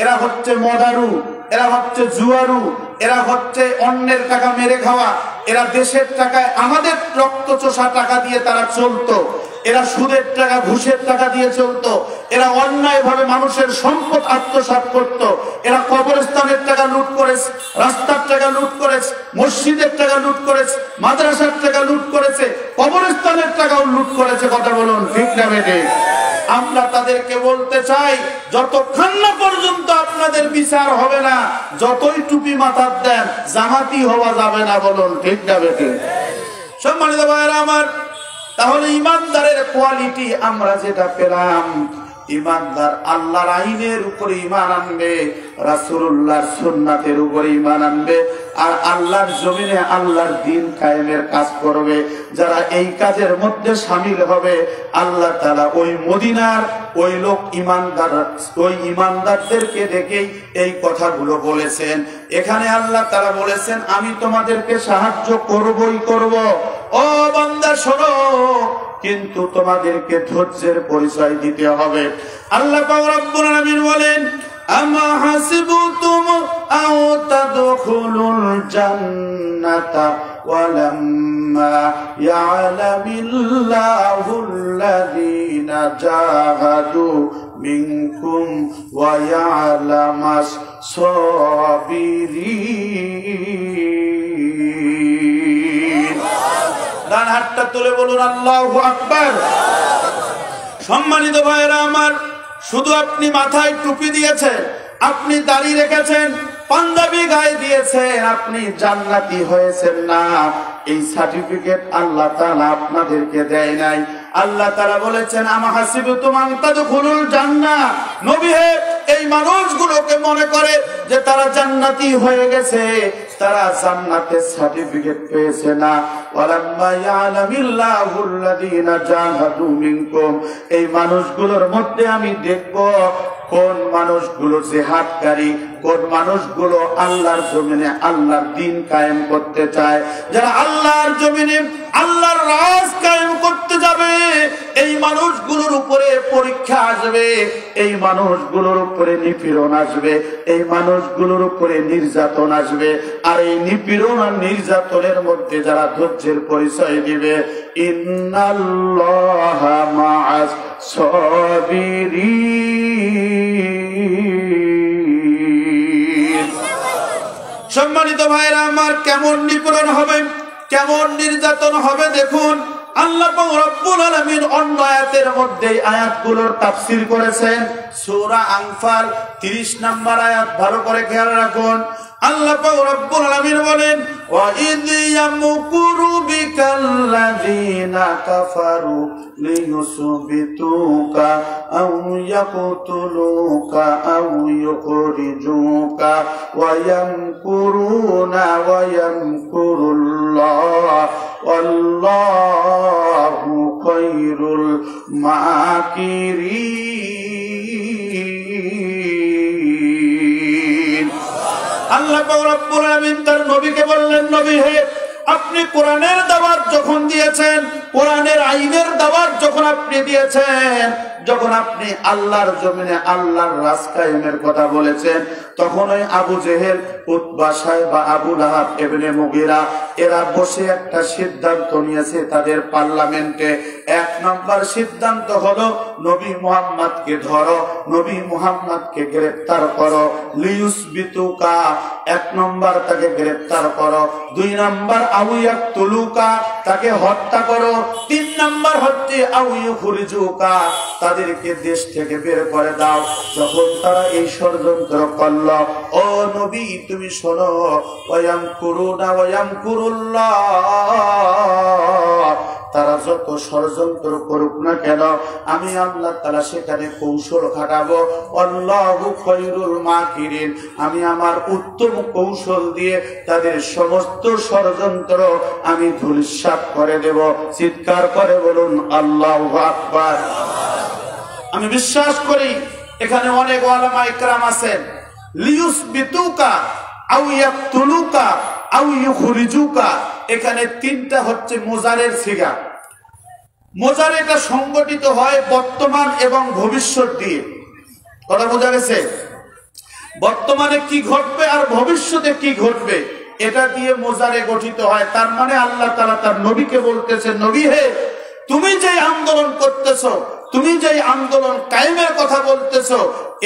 এরা হচ্ছে মদারু, এরা হচ্ছে জুয়ারু, এরা হচ্ছে অন্যের টাকা মেরে খাওয়া, এরা দেশের টাকায় আমাদের রক্ত চোষা টাকা দিয়ে তারা চলতো, এরা সুদের টাকা ঘুষের টাকা দিয়ে চলতো, এরা অন্যায় ভাবে মানুষের সম্পদ আত্মসাৎ করত, এরা কবরস্থানের টাকা লুট করেছে, রাস্তার টাকা লুট করেছে, মসজিদের টাকা লুট করেছে, মাদ্রাসার টাকা লুট করেছে, কবরস্থানের টাকাও লুট করেছে। কথা বলুন ঠিক না বেঠিক? আমরা তাদেরকে বলতে চাই, যতক্ষণ না পর্যন্ত আপনাদের বিচার হবে না, যতই টুপি মাথার দেন, জামাতি হওয়া যাবে না। বলুন ঠিক না বেঠিক? সম্মানিত ভাইরা আমার, তাহলে ইমানদারের কোয়ালিটি আমরা যেটা পেলাম, ইমানদার আল্লাহর আইনের উপরে ঈমান আনবে, রাসূলুল্লাহর সুন্নাতের উপরে ঈমান আনবে, আর আল্লাহর জমিনে আল্লাহর দ্বীন কায়েমের কাজ করবে। যারা এই কাজের মধ্যে শামিল হবে, আল্লাহ তাআলা ওই মদিনার ওই লোক ইমানদার, ওই ইমানদারদেরকে দেখেই এই কথাগুলো বলেছেন। এখানে আল্লাহ তাআলা বলেছেন, আমি তোমাদেরকে সাহায্য করবই করব। ও বান্দা শোনো, কিন্তু তোমাদেরকে ধৈর্যের পরিচয় দিতে হবে। আল্লাহ পাক রব্বুল আলামিন বলেন, আমা হাসিবতুম আও তাদখুলুল জান্নাতা ওয়ালাম্মা ইয়ালামিল্লাহুল্লাযীনা জাহাদু মিনকুম ওয়া ইয়ালামাস সাবিরিন। ডান হাতটা তুলে বলুন আল্লাহু আকবার। সম্মানিত ভাইরা আমার, শুধু আপনি মাথায় টুপি দিয়েছেন, আপনি দাড়ি রেখেছেন, পাঞ্জাবি গায়ে দিয়েছেন, আপনি জান্নাতি হয়েছেন না, এই সার্টিফিকেট আল্লাহ তাআলা আপনাদেরকে দেয় নাই। আল্লাহ তাআলা বলেছেন, আমা হাসিবতুম আন তাদখুলুল জান্নাহ। নবী হে, এই মানুষগুলোকে মনে করে যে তারা জান্নাতি হয়ে গেছে, তারা জান্নাতের সার্টিফিকেট পেয়েছে না। ওয়ালাম্মা ইয়ালামিল্লাহুল্লাযীনা জাহাদু মিনকুম, এই মানুষগুলোর মধ্যে আমি দেখব কোন মানুষগুলো জিহাদকারী, কোন মানুষগুলো আল্লাহর জমিনে আল্লাহর দ্বীন কায়েম করতে চায়। যারা আল্লাহর জমিনে আল্লাহর রাজ কায়েম করতে যাবে, এই মানুষগুলোর উপরে পরীক্ষা আসবে, এই মানুষগুলোর উপরে নিপীড়ন আসবে, এই মানুষগুলোর উপরে নির্যাতন আসবে। আর এই নিপীড়ন আর নির্যাতনের মধ্যে যারা ধৈর্যের পরিচয় দিবে, ইন্নাল্লাহা মা'আস সাবিরিন। সম্মানিত ভাইরা আমার, কেমন নিপীড়ন হবে, কেমন নির্যাতন হবে দেখুন। আল্লাহ পাক রব্বুল আলামিন অন্য আয়াতের মধ্যে আয়াতগুলোর তাফসীর করেছেন। সূরা আনফাল 30 নম্বর আয়াত ভালো করে খেয়াল রাখুন। আল্লাহ পাক রব্বুল আলামিন বলেন, ওয়া ইয ইয়ামকুরু বিকাল্লাযীনা কাফারু লিয়ুসবিতুকা আও ইয়াকতুলুকা আও ইউখরিজুকা ওয়া ইয়ামকুরুনা ওয়া ইয়ামকুরুল্লাহ ওয়াল্লাহু খায়রুল মাকিরিন। আল্লাহ পাক রব্বুল আলামিন তার নবীকে বললেন, নবী হে, আপনি কোরআনের দাওয়াত যখন দিয়েছেন, কোরআনের আইনের দাওয়াত যখন আপনি দিয়েছেন, যখন আপনি আল্লাহর জমিনে আল্লাহর রাজ কায়েমের কথা বলেছেন, তখন ওই আবু জেহেল, উতবা, সাইবা, আবু লাহাব, ইবনে মুগীরা এরা বসে একটা সিদ্ধান্ত নিয়েছে তাদের পার্লামেন্টে। 1 নম্বর সিদ্ধান্ত হলো, নবী মুহাম্মদকে ধরো, নবী মুহাম্মদকে গ্রেফতার করো, লিয়ুসবিতুকা, 1 নম্বর তাকে গ্রেফতার করো। 2 নম্বর আও ইয়াকতুলুকা, তাকে হত্যা করো। 3 নম্বর হচ্ছে আও ইউখরিজুকা, তাদেরকে দেশ থেকে বের করে দাও। যখন তারা এই ষড়যন্ত্র করল, ও নবী তুমি শোনো, ওয়ায়ামকুরুনা ওয়ায়ামকুরুল্লাহ, তারা যত ষড়যন্ত্র করুক না কেন, আমি আল্লাহ তাআলা সেখানে কৌশল খাটাবো। আল্লাহু খায়রুল মাকিরিন, আমি আমার উত্তম কৌশল দিয়ে তাদের সমস্ত ষড়যন্ত্র আমি ধূলিসাৎ করে দেব। চিৎকার করে বলুন আল্লাহু আকবার। আমি বিশ্বাস করি এখানে অনেক উলামা ইকরাম আছেন। লিয়ুসবিতুকা আও ইয়াকতুলুকা আও ইউখরিজুকা, এখানে 3টা হচ্ছে মুজারের সিগা। মুজার এটা সংগঠিত হয় বর্তমান এবং ভবিষ্যৎ দিয়ে। কথা বোঝা গেছে? বর্তমানে কি ঘটবে আর ভবিষ্যতে কি ঘটবে এটা দিয়ে মোজারে গঠিত হয়। তার মানে আল্লাহ তাআলা তার নবীকে বলতেছেন, নবী হে, তুমি যে আন্দোলন করতেছো, তুমি যে আন্দোলন কায়েমের কথা বলতেছো,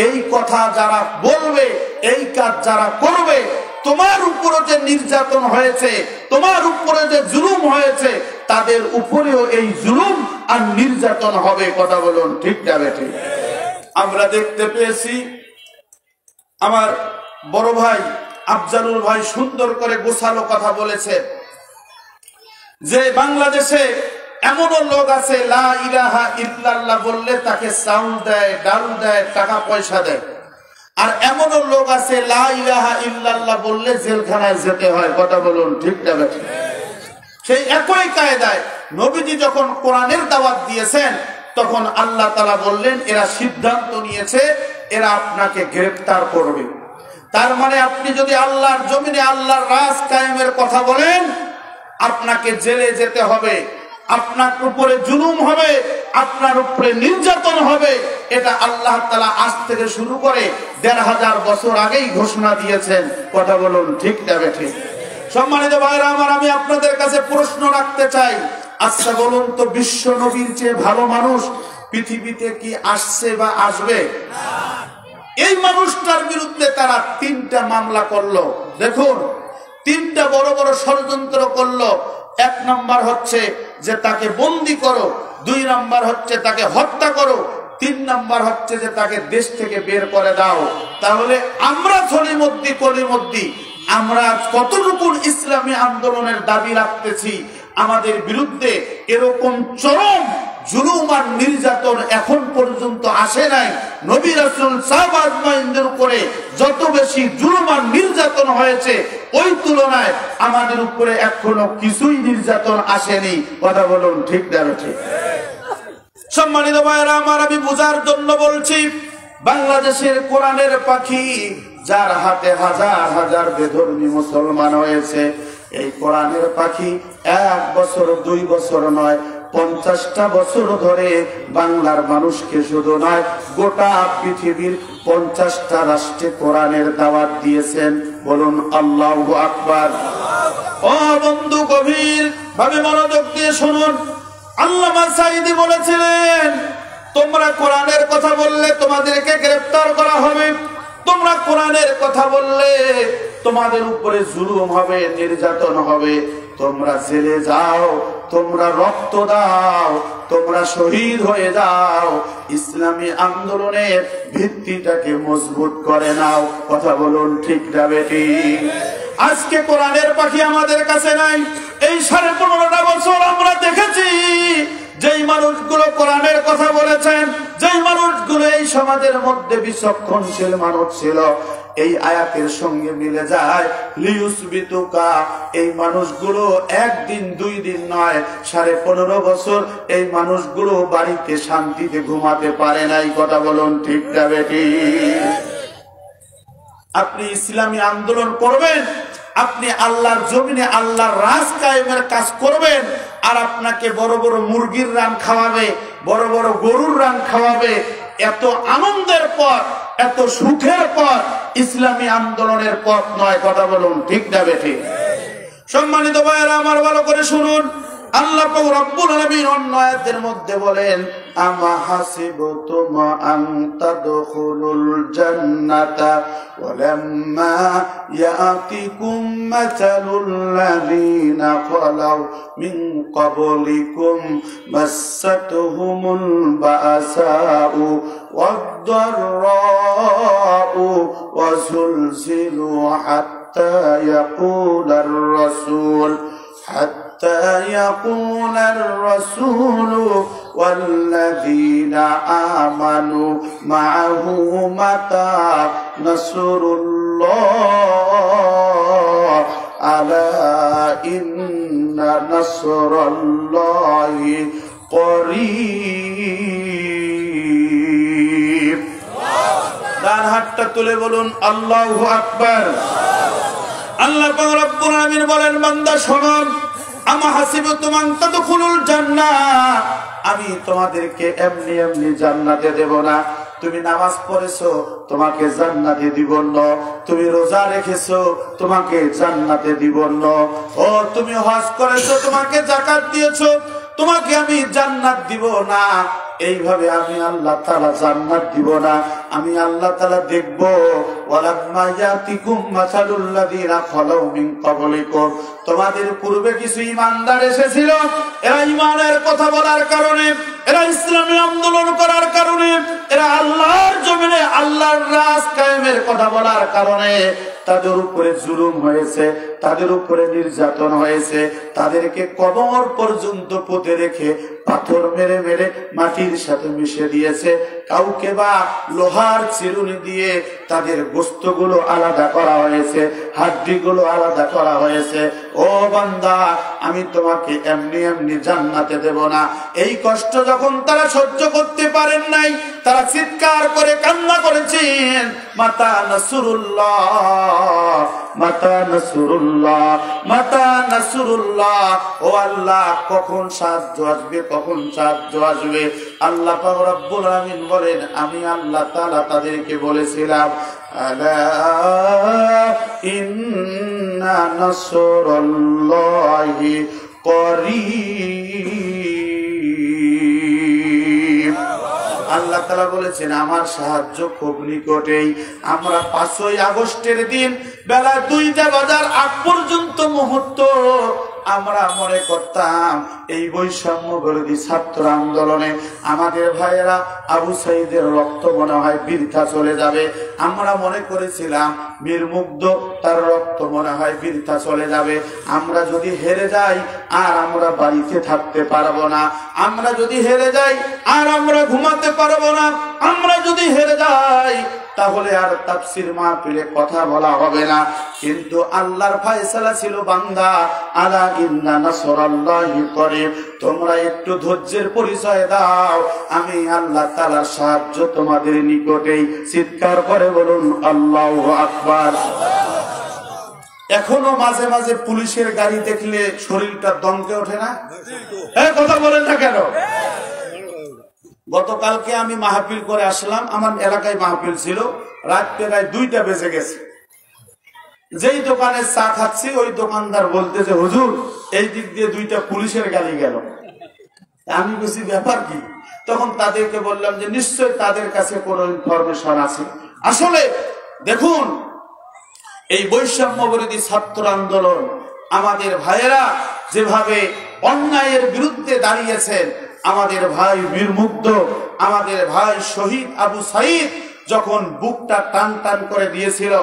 এই কথা যারা বলবে, এই কাজ যারা করবে, তোমার উপরে যে নির্যাতন হয়েছে, তোমার উপরে যে জুলুম হয়েছে, তাদের উপরেও এই জুলুম আর নির্যাতন হবে। কথা বলুন ঠিক না বেঠিক? আমরা দেখতে পেয়েছি আমার বড় ভাই আফজালুল ভাই সুন্দর করে গোছালো কথা বলেছে যে বাংলাদেশে এমনও লোক আছে লা ইলাহা ইল্লাল্লাহ বললে তাকে চাউল দেয়, ডাল দেয়, টাকা পয়সা দেয়। আর এমনও লোক আছে লা ইলাহা ইল্লাল্লাহ বললে জেলখানায় যেতে হয়। কথা বলুন ঠিক না বেঠিক? সেই একই কায়দায় নবীজি যখন কোরআনের দাওয়াত দিয়েছেন, তখন আল্লাহ তাআলা বললেন এরা সিদ্ধান্ত নিয়েছে এরা আপনাকে গ্রেফতার করবে। তার মানে আপনি যদি আল্লাহর জমিনে আল্লাহর রাজ কায়েমের কথা বলেন, আপনাকে জেলে যেতে হবে, আপনার উপরে জুলুম হবে, আপনার উপরে নির্যাতন হবে। এটা আল্লাহ তাআলা আজ থেকে শুরু করে ১৫০০ বছর আগেই ঘোষণা দিয়েছেন। কথা বলুন ঠিক না বেঠিক? সম্মানিত ভাইরা আমার, আমি আপনাদের কাছে প্রশ্ন রাখতে চাই, আচ্ছা বলুন তো, বিশ্ব নবীর চেয়ে ভালো মানুষ পৃথিবীতে কি আসছে বা আসবে? এই মানুষটার বিরুদ্ধে তারা ৩টা মামলা করলো। দেখুন, ৩টা বড় বড় ষড়যন্ত্র করলো। ১ নম্বর হচ্ছে যে তাকে বন্দী করো, ২ নম্বর হচ্ছে তাকে হত্যা করো, ৩ নম্বর হচ্ছে যে তাকে দেশ থেকে বের করে দাও। তাহলে আমরা কলিমদ্দি আমরা কতটুকু ইসলামী আন্দোলনের দাবি রাখতেছি? আমাদের বিরুদ্ধে এরকম চরম জুলুম আর নির্যাতন এখন পর্যন্ত আসে নাই। নবী রাসূল সাহাবা আজমাইনদের উপরে যত বেশি জুলুম আর নির্যাতন হয়েছে, ওই তুলনায় আমাদের উপরে এখনো কিছুই নির্যাতন আসেনি। কথা বলুন ঠিক না ঠিক? সম্মানিত ভাইরা আমার, আমি বোঝার জন্য বলছি, বাংলাদেশের কোরআনের পাখি যার হাতে হাজার হাজার বেধর্মী মুসলমান হয়েছে, এই কোরআনের পাখি 1 বছর 2 বছর নয়, 50টা বছর ধরে বাংলার মানুষকে শুধু নয়, গোটা পৃথিবীর 50টা রাষ্ট্রে কোরআনের দাওয়াত দিয়েছেন। বলুন আল্লাহু আকবার। ও বন্ধু, গভীর ভাবে মনোযোগ দিয়ে শুনুন। আল্লামা সাঈদী বলেছিলেন, তোমরা কোরআনের কথা বললে তোমাদেরকে গ্রেফতার করা হবে, তোমরা কোরআনের কথা বললে তোমাদের উপরে জুলুম হবে, নির্যাতন হবে, তোমরা জেলে যাও, তোমরা রক্ত দাও, তোমরা শহীদ হয়ে যাও, ইসলামী আন্দোলনের ভিত্তিটাকে মজবুত করে নাও। কথা বলুন ঠিক না বেঠিক? আজকে কোরআনের পাখি আমাদের কাছে নাই। এই 15.5 বছর আমরা দেখেছি যেই মানুষগুলো কোরআনের কথা বলেছেন, যেই মানুষগুলো এই সমাজের মধ্যে বিচক্ষণশীল মানুষ ছিল, এই আয়াতের সঙ্গে মিলে যায় লিউসবিতুকা, এই মানুষগুলো 1 দিন 2 দিন নয়, 15.5 বছর এই মানুষগুলো বাড়িতে শান্তিতে ঘুমাতে পারে নাই। কথা বলুন ঠিক না বেঠিক? আপনি ইসলামী আন্দোলন করবেন, আপনি আল্লাহর জমিনে আল্লাহর রাজ কায়েমের কাজ করবেন, আর আপনাকে বড় বড় মুরগির রান খাওয়াবে, বড় বড় গরুর রান খাওয়াবে। এত আনন্দের পথ, এত সুখের পথ ইসলামী আন্দোলনের পথ নয়। কথা বলুন ঠিক না বেঠিক? সম্মানিত ভাইয়েরা আমার, ভালো করে শুনুন। আল্লাহ পাক রব্বুল আলামিন অন্য আয়াতের মধ্যে বলেন, আমা হাসিবতুম আন তাদখুলুল জান্নাতা ওয়ালাম্মা ইয়াতিকুম মাসালুল লাযিনা খালাউ মিন ক্বাবলিকুম মাসাতুহুমুল বাসাউ ওয়াদ-দাররাউ ওয়াযুলজিলু হাত্তা ইয়াকুলার রাসূল يقول الرسول والذين آمنوا معه متى نصر الله ألا إن نصر الله قريب। ডান হাতটা তুলে বলুন আল্লাহু আকবার। আল্লাহ পাক রব্বুল আলামিন বলেন, বান্দা শুনুন, আমা হাসিবতুম আন তাদখুলুল জান্নাহ, আমি তোমাদেরকে এমনি এমনি জান্নাতে দেব না। তুমি নামাজ পড়েছো, তোমাকে জান্নাতে দিব না। তুমি রোজা রেখেছো, তোমাকে জান্নাতে দিব না। ও তুমি হজ করেছো, তোমাকে যাকাত দিয়েছো, তোমাকে আমি জান্নাত দিব না। এইভাবে আমি আল্লাহ তাআলা জান্নাত দিব না। আমি আল্লাহ তাআলা দেখব ওয়ালাম্মা ইয়াতিকুম মাসালুল লাযিনা খালাউ মিন ক্বাবলিকুম, তোমাদের পূর্বে কিছু ঈমানদার এসেছিল, এরা ঈমানের কথা বলার কারণে, এরা ইসলামী আন্দোলন করার কারণে, এরা আল্লাহর জমিনে আল্লাহর রাজ কায়েমের কথা বলার কারণে তাদের উপরে জুলুম হয়েছে, তাদের উপরে নির্যাতন হয়েছে, তাদেরকে কবর পর্যন্ত পুঁতে রেখে পাথর মেরে মেরে মাটির সাথে মিশে দিয়েছে। কাউকে বা লোহার চিরুনি দিয়ে তাদের গোশতগুলো আলাদা করা হয়েছে, হাড্ডিগুলো আলাদা করা হয়েছে। ও বান্দা, আমি তোমাকে এমনি এমনি জান্নাতে দেব না। এই কষ্ট যখন তারা সহ্য করতে পারেন নাই, তারা চিৎকার করে কান্না করেছেন, মাতা নাসরুল্লাহ, মাতা নাসরুল্লাহ, মাতা নাসরুল্লাহ। ও আল্লাহ, কখন সাহায্য আসবে, কখন সাহায্য আসবে? আল্লাহ পাক রব্বুল আলামিন বলেন, আমি আল্লাহ তাআলা তাদেরকে বলেছিলাম, আলা ইন্না নাসরুল্লাহি করিব। আল্লাহ তাআলা বলেছেন, আমার সাহায্য খুব নিকটেই। আমরা 5ই আগস্টের দিন বেলা 2টা বাজার আগ পর্যন্ত মুহূর্ত আমরা মনে করতাম এই বৈষম্য বিরোধী ছাত্র আন্দোলনে আমাদের ভাইয়েরা আবু সাঈদের রক্ত মনে হয় বৃথা চলে যাবে। আমরা মনে করেছিলাম মীর মুগ্ধ, তার রক্ত মনে হয় বৃথা চলে যাবে। আমরা যদি হেরে যাই আর আমরা বাড়িতে থাকতে পারবো না, আমরা যদি হেরে যাই আর আমরা ঘুমাতে পারবো না, আমরা যদি হেরে যাই তাহলে আর তাফসীর মাহফিলে কথা বলা হবে না। কিন্তু আল্লাহর ফয়সালা ছিল, বান্দা, আলা ইন্না নাসরাল্লাহি করিব। তোমরা একটু ধৈর্যের পরিচয় দাও, আমি আল্লাহ তাআলার সাহায্য তোমাদের নিকটেই। চিৎকার করে বলুন আল্লাহু আকবার। এখনো মাঝে মাঝে পুলিশের গাড়ি দেখলে শরীরটা দমকে ওঠে না? কথা বলেন না কেন? গতকালকে আমি মাহফিল করে আসলাম, আমার এলাকায় মাহফিল ছিল, রাত প্রায় 2টা বেজে গেছে। যেই দোকানে চা খাচ্ছি ওই দোকানদার বলতেছে, হুজুর এই দিক দিয়ে 2টা পুলিশের গাড়ি গেল। আমি বুঝি ব্যাপার কি? তখন তাদেরকে বললাম যে নিশ্চয় তাদের কাছে কোনো ইনফরমেশন আছে। আসলে দেখুন, এই বৈষম্য বিরোধী ছাত্র আন্দোলন, আমাদের ভাইয়েরা যেভাবে অন্যায়ের বিরুদ্ধে দাঁড়িয়েছেন, আমাদের ভাই বীর মুগ্ধ, আমাদের ভাই শহীদ আবু সাঈদ যখন বুকটা টান টান করে দিয়েছিল,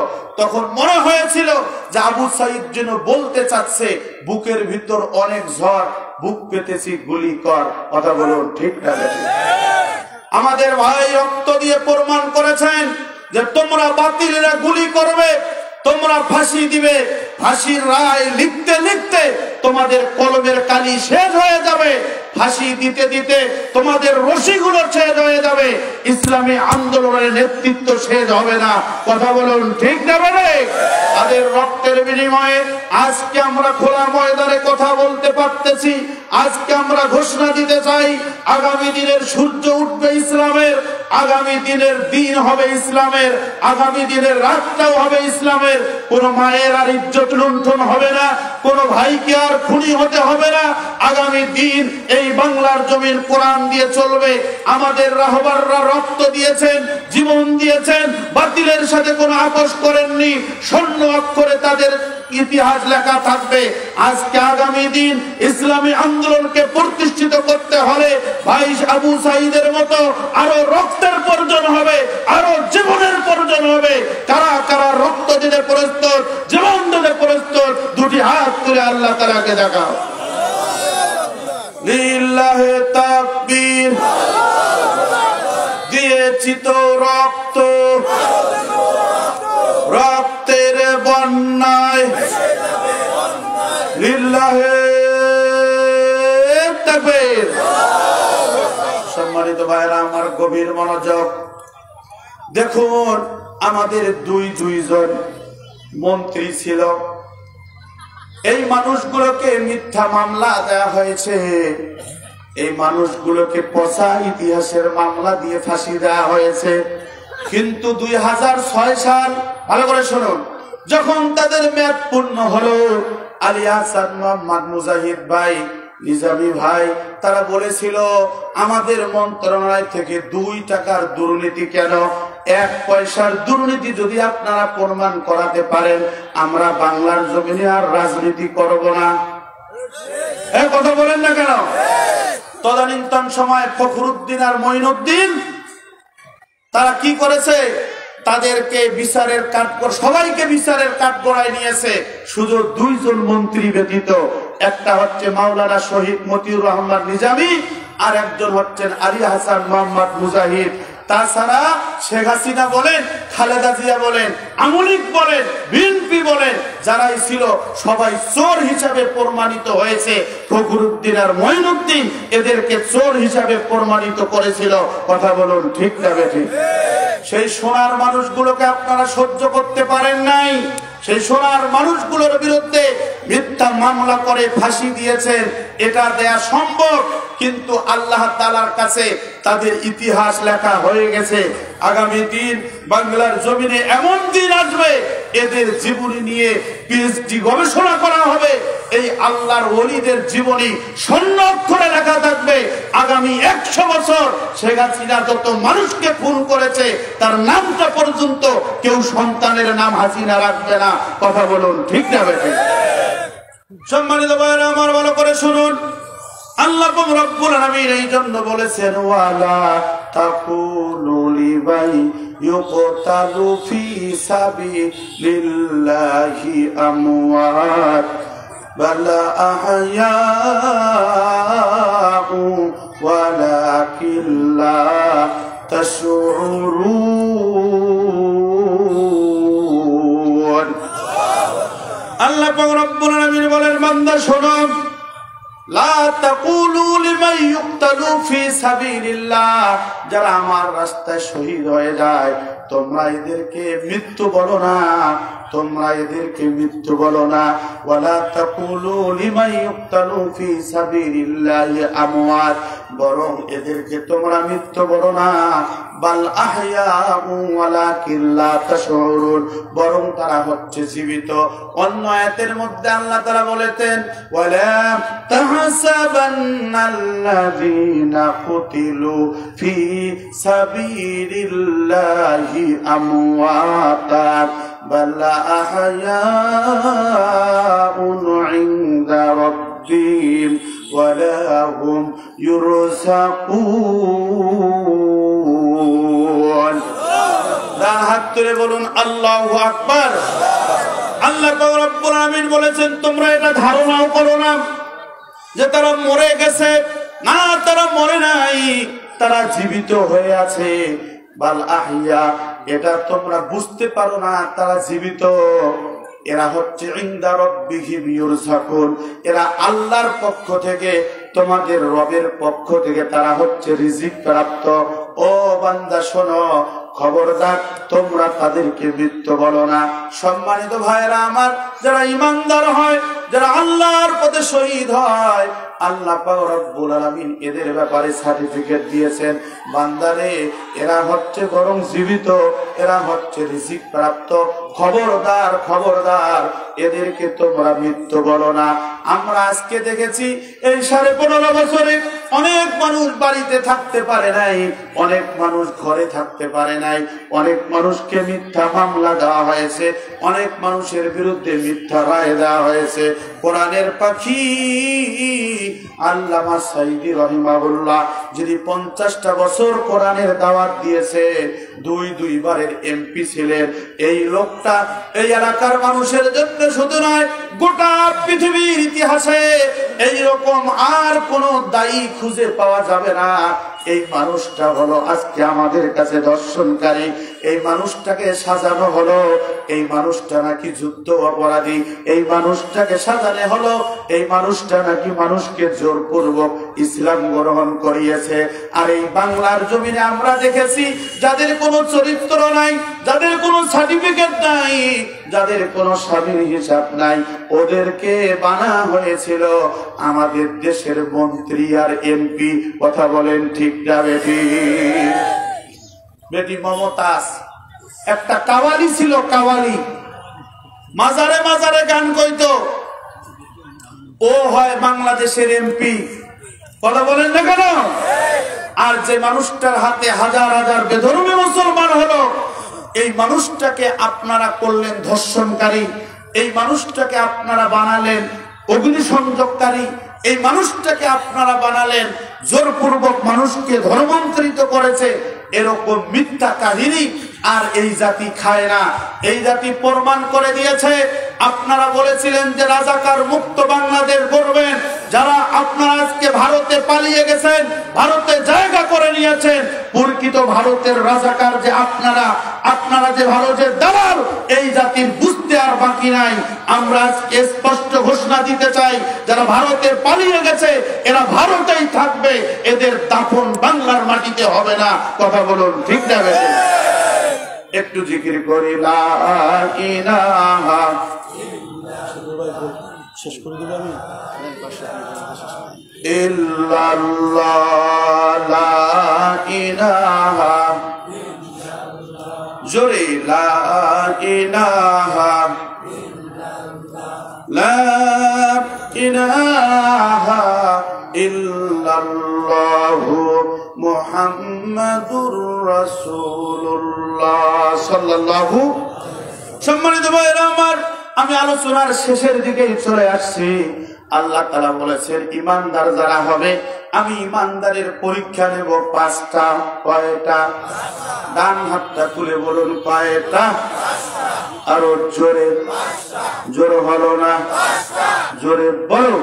তখন মনে হয়েছিল যে আবু সাঈদ যেন বলতে চাচ্ছে, বুকের ভিতর অনেক ঝড়, বুক পেতেছি গুলি কর। কথা বলুন ঠিক না? আমাদের ভাই রক্ত দিয়ে প্রমাণ করেছেন যে তোমরা বাতিলেরা গুলি করবে, তোমরা ফাঁসি দিবে। ফাঁসির রায় লিখতে লিখতে তোমাদের কলমের কালি শেষ হয়ে যাবে, ফাঁসি দিতে দিতে তোমাদের রশিগুলো শেষ হয়ে যাবে, ইসলামী আন্দোলনের নেতৃত্ব শেষ হবে না। কথা বলুন ঠিক না? তাদের রক্তের বিনিময়ে আজকে আমরা খোলা ময়দানে কথা বলতে পারতেছি। আজকে আমরা ঘোষণা দিতে চাই, আগামী দিনের সূর্য উঠবে ইসলামের, আগামী দিনের দিন হবে ইসলামের, আগামী দিনের রাতটাও হবে ইসলামের। কোন মায়ের আর ইজ্জত লুণ্ঠন হবে না, কোন ভাইকে আর খুনি হতে হবে না। আগামী দিন এই বাংলার জমিন কোরআন দিয়ে চলবে। আমাদের রাহবাররা রক্ত দিয়েছেন, জীবন দিয়েছেন, বাতিলের সাথে কোনো আপোষ করেননি। স্বর্ণ অক্ষরে তাদের ইতিহাস লেখা থাকবে। আজকে আগামী দিন ইসলামী আন্দোলনকে প্রতিষ্ঠিত করতে হলে ভাই আবু সাঈদের মতো আরো রক্তের প্রয়োজন হবে, আরো জীবনের প্রয়োজন হবে। কারা কারা রক্ত দিতে প্রস্তুত, জীবন দিতে প্রস্তুত, দুটি হাত তুলে আল্লাহ তাআলাকে দেখাও। লিল্লাহি তাকবীর। দিয়েছি তো রক্ত, রক্তের বন্যায়, লিল্লাহি তাকবীর। সম্মানিত ভাইরা আমার, গভীর মনোযোগ। দেখুন, আমাদের দুইজন মন্ত্রী ছিল, এই মানুষগুলোকে মিথ্যা মামলা দেয়া হয়েছে। এই মানুষগুলোকে পচা ইতিহাসের মামলা দিয়ে ফাঁসি দেওয়া হয়েছে। কিন্তু 2006 সাল, ভালো করে শুনুন, যখন তাদের মেয়াদ পূর্ণ হলো, আলী আহসান মোহাম্মদ মুজাহিদ ভাই, নিজামী ভাই, তারা বলেছিল আমাদের মন্ত্রণালয় থেকে 2 টাকার দুর্নীতি কেন, 1 পয়সার দুর্নীতি যদি আপনারা প্রমাণ করাতে পারেন, আমরা বাংলার জমিনে আর রাজনীতি করব না। এই কথা বলেন না কেন? তদানীন্তন সময় ফখরুদ্দিন আর মঈনুদ্দিন তারা কি করেছে? তাদেরকে বিচারের কাঠগড়, সবাইকে বিচারের কাঠগড়ায় নিয়েছে, শুধু 2 জন মন্ত্রী ব্যতীত। একটা হচ্ছে মাওলানা শহীদ মতিউর রহমান নিজামী, আর একজন হচ্ছেন আলী হাসান মোহাম্মদ মুজাহিদ। তাছাড়া শেখ হাসিনা বলেন, খালেদা জিয়া বলেন, আওয়ামী লীগ বলেন, বিএনপি বলেন, যারাই ছিল সবাই চোর হিসাবে প্রমাণিত হয়েছে। ফখরুদ্দিন আর মঈনুদ্দিন এদেরকে চোর হিসাবে প্রমাণিত করেছিল। কথা বলুন, ঠিক না বেঠিক? সেই সোনার মানুষগুলোকে আপনারা সহ্য করতে পারেন নাই। সেই সোনার মানুষগুলোর বিরুদ্ধে মিথ্যা মামলা করে ফাঁসি দিয়েছেন। এটা দেয়া সম্ভব, কিন্তু আল্লাহ তাআলার কাছে তাদের ইতিহাস লেখা হয়ে গেছে। আগামী দিন বাংলার জমিনে এমন দিন আসবে, এদের জীবনী নিয়ে পিএইচডি গবেষণা করা হবে। এই আল্লাহর ওলিদের জীবনী স্বর্ণ অক্ষরে লেখা থাকবে। আগামী 100 বছর শেখ হাসিনা যত মানুষকে খুন করেছে, তার নামটা পর্যন্ত কেউ সন্তানের নাম হাসিনা রাখবে না। কথা বলুন, ঠিক না বেঠিক? সম্মানিত ভাইরা আমার, ভালো করে শুনুন, আল্লাহ রাব্বুল আলামিন এই জন্য বলেছেন, ওয়ালা তাকুলু লিবাই ইউকতালু ফি সাবিলিল্লাহি আমওয়াত বাল আহইয়াউ ওয়ালাকিন লা তাশউরুন। আল্লাহ রাব্বুল আলামিন বলেন, বান্দা শোনো, লা তাকুলু লিমান ইউকতালু ফি সাবিলিল্লাহ, যারা আমার রাস্তায় শহীদ হয়ে যায়, তোমরা এদেরকে মৃত্যু বলো না, তোমরা এদেরকে মৃত্যু বলো না। ওয়ালা তাকুলু লিমান ইউকতালু ফি সাবিলিল্লাহি আমওয়াত, বরং এদেরকে তোমরা মৃত্যু বলো না। বাল আহইয়াউ ওয়ালাকিন লা তাশউরুন, বরং তারা হচ্ছে জীবিত। অন্য আয়াতের মধ্যে আল্লাহ তাআলা বলেছেন, ওয়ালা তাহসাবান্নাল্লাযীনা কুতিলু ফি সাবিলিল্লাহি আমওয়াতা বাল আহইয়াউন ইনদা রাব্বিহিম ওয়ালা হুম ইউরযাকুন। হাত তুলে বলুন আল্লাহু আকবার। আল্লাহ রাব্বুল আলামিন বলেছেন, তোমরা এটা ধারণাও করো না যে তারা মরে গেছে। না, তারা মরে নাই, তারা জীবিত হয়ে আছে। বাল আহইয়া, এটা তোমরা বুঝতে পারো না, তারা জীবিত। এরা হচ্ছে ইনদা রাব্বিহিম ইউরযাকুন, এরা আল্লাহর পক্ষ থেকে, তোমাদের রবের পক্ষ থেকে তারা হচ্ছে রিজিক প্রাপ্ত। ও বান্দা শোনো, খবরদার তোমরা তাদেরকে মৃত্যু বলো না। সম্মানিত ভাইরা আমার, যারা ইমানদার হয়, যারা আল্লাহর পথে শহীদ হয়, আল্লাহ পাক রব্বুল আলামিন এদের ব্যাপারে সার্টিফিকেট দিয়েছেন, বান্দারে এরা হচ্ছে বরং জীবিত, এরা হচ্ছে রিজিক প্রাপ্ত। খবরদার, খবরদার, এদেরকে তোমরা মৃত্যু বলো না। আমরা আজকে দেখেছি এই 15.5 বছরে অনেক মানুষ বাড়িতে থাকতে পারে নাই, অনেক মানুষ ঘরে থাকতে পারে নাই, অনেক মানুষকে মিথ্যা মামলা দেওয়া হয়েছে, অনেক মানুষের বিরুদ্ধে মিথ্যা রায় দেওয়া হয়েছে। কোরআনের পাখি আল্লামা সাইদি রহিমাহুল্লাহ যিনি 50টা বছর কোরআনের দাওয়াত দিয়েছে, 2 বারের এমপি ছিলেন, এই লোকটা এই এলাকার মানুষের জন্য শুধু নয়, গোটা পৃথিবীর ইতিহাসে এইরকম আর কোন দায়ী খুঁজে পাওয়া যাবে না। এই মানুষটা হলো আজকে আমাদের কাছে দর্শনকারী, এই মানুষটাকে সাজানো হলো এই মানুষটা নাকি যুদ্ধ অপরাধী, এই মানুষটাকে সাজানো হলো এই মানুষটা নাকি মানুষকে জোরপূর্বক ইসলাম গ্রহণ করিয়েছে। আর এই বাংলার জমিনে আমরা দেখেছি যাদের কোনো চরিত্র নাই, যাদের কোনো সার্টিফিকেট নাই, যাদের কোনো স্বামীর হিসাব নাই, ওদেরকে বানা হয়েছিল আমাদের দেশের মন্ত্রী আর এমপি। কথা বলেন ঠিক না বেটি? বেটি মমতাজ একটা কাওয়ালি ছিল, কাওয়ালি, মাজারে মাজারে গান কইতো, ও হয় বাংলাদেশের এমপি। কথা বলেন না কেন? আর যে মানুষটার হাতে হাজার হাজার বেধর্মী মুসলমান হলো, এই মানুষটাকে আপনারা করলেন ধর্ষণকারী, এই মানুষটাকে আপনারা বানালেন অগ্নিসংযোগকারী, এই মানুষটাকে আপনারা বানালেন জোরপূর্বক মানুষকে ধর্মান্তরিত করেছে। এরকম মিথ্যা কাহিনী আর এই জাতি খায় না। এই জাতি প্রমাণ করে দিয়েছে। আপনারা বলেছিলেন যে রাজাকার মুক্ত বাংলাদেশ গড়বেন, যারা আপনারা আজকে ভারতে পালিয়ে গেছেন, ভারতে জায়গা করে নিয়েছেন, প্রকৃত ভারতের রাজাকার যে আপনারা যে ভারতের দালাল, এই জাতির বুঝতে আর বাকি নাই। আমরা আজকে স্পষ্ট ঘোষণা দিতে চাই, যারা ভারতে পালিয়ে গেছে এরা ভারতেই থাকবে, এদের দাফন বাংলার মাটিতে হবে না। কথা বলুন ঠিক না বেশি? একটু জিকির করি লা ইলাহা শেষ করে দেব আমি ইল্লাল্লাহ লা ইলাহা জোরে লা ইলাহা লা ইলাহা ইল্লাল্লাহু মুহাম্মাদুর রাসূলুল্লাহ সাল্লাল্লাহু। সম্মানিত ভাইরা আমার, আমি আলোচনার শেষের দিকেই চলে আসছি। আল্লাহ তাআলা বলেছেন ঈমানদার যারা হবে আমি ঈমানদারের পরীক্ষা নেব 5টা। কয়টা? ডান হাতটা তুলে বলুন কয়টা? আরো জোরে, জোরে হলো না, জোরে বলো।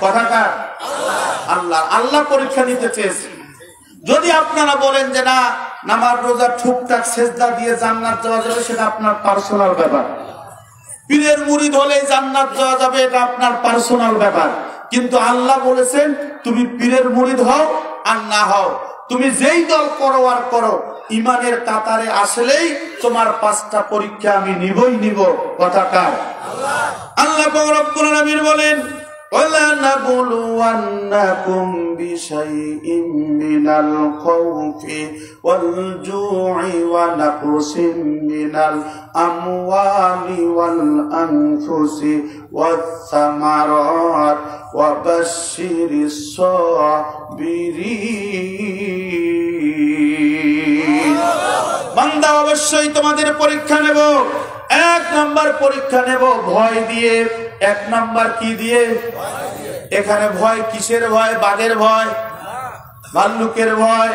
কথাটা আল্লাহ আল্লাহ পরীক্ষা নিতে চেয়েছে। যদি আপনারা বলেন যে না নামাজ রোজা টুকটাক সেজদা দিয়ে জান্নাত যাওয়া যাবে, সেটা আপনার পার্সোনাল ব্যাপার। পীরের মুরিদ হলে জান্নাত যাওয়া যাবে, এটা আপনার পার্সোনাল ব্যাপার। কিন্তু আল্লাহ বলেছেন তুমি পীরের মুরিদ হও আর না হও, তুমি যেই দল করো আর করো, ইমানের কাতারে আসলেই তোমার 5টা পরীক্ষা আমি নিবই নিব। কথাটা আল্লাহ রব্বুল আলামিন বলেন وَلَنَبْلُوَنَّكُمْ بِشَيْءٍ مِّنَ الْخَوْفِ وَالْجُوعِ وَنَقْصٍ مِّنَ الْأَمْوَالِ وَالْأَنفُسِ وَالثَّمَرَاتِ وَبَشِّرِ الصَّابِرِينَ। বান্দা অবশ্যই তোমাদের পরীক্ষা নেব। 1 নাম্বার পরীক্ষা নেব ভয় দিয়ে। 1 নাম্বার কি দিয়ে? এখানে ভয় কিসের ভয়? বাঘের ভয়, ভাল্লুকের ভয়,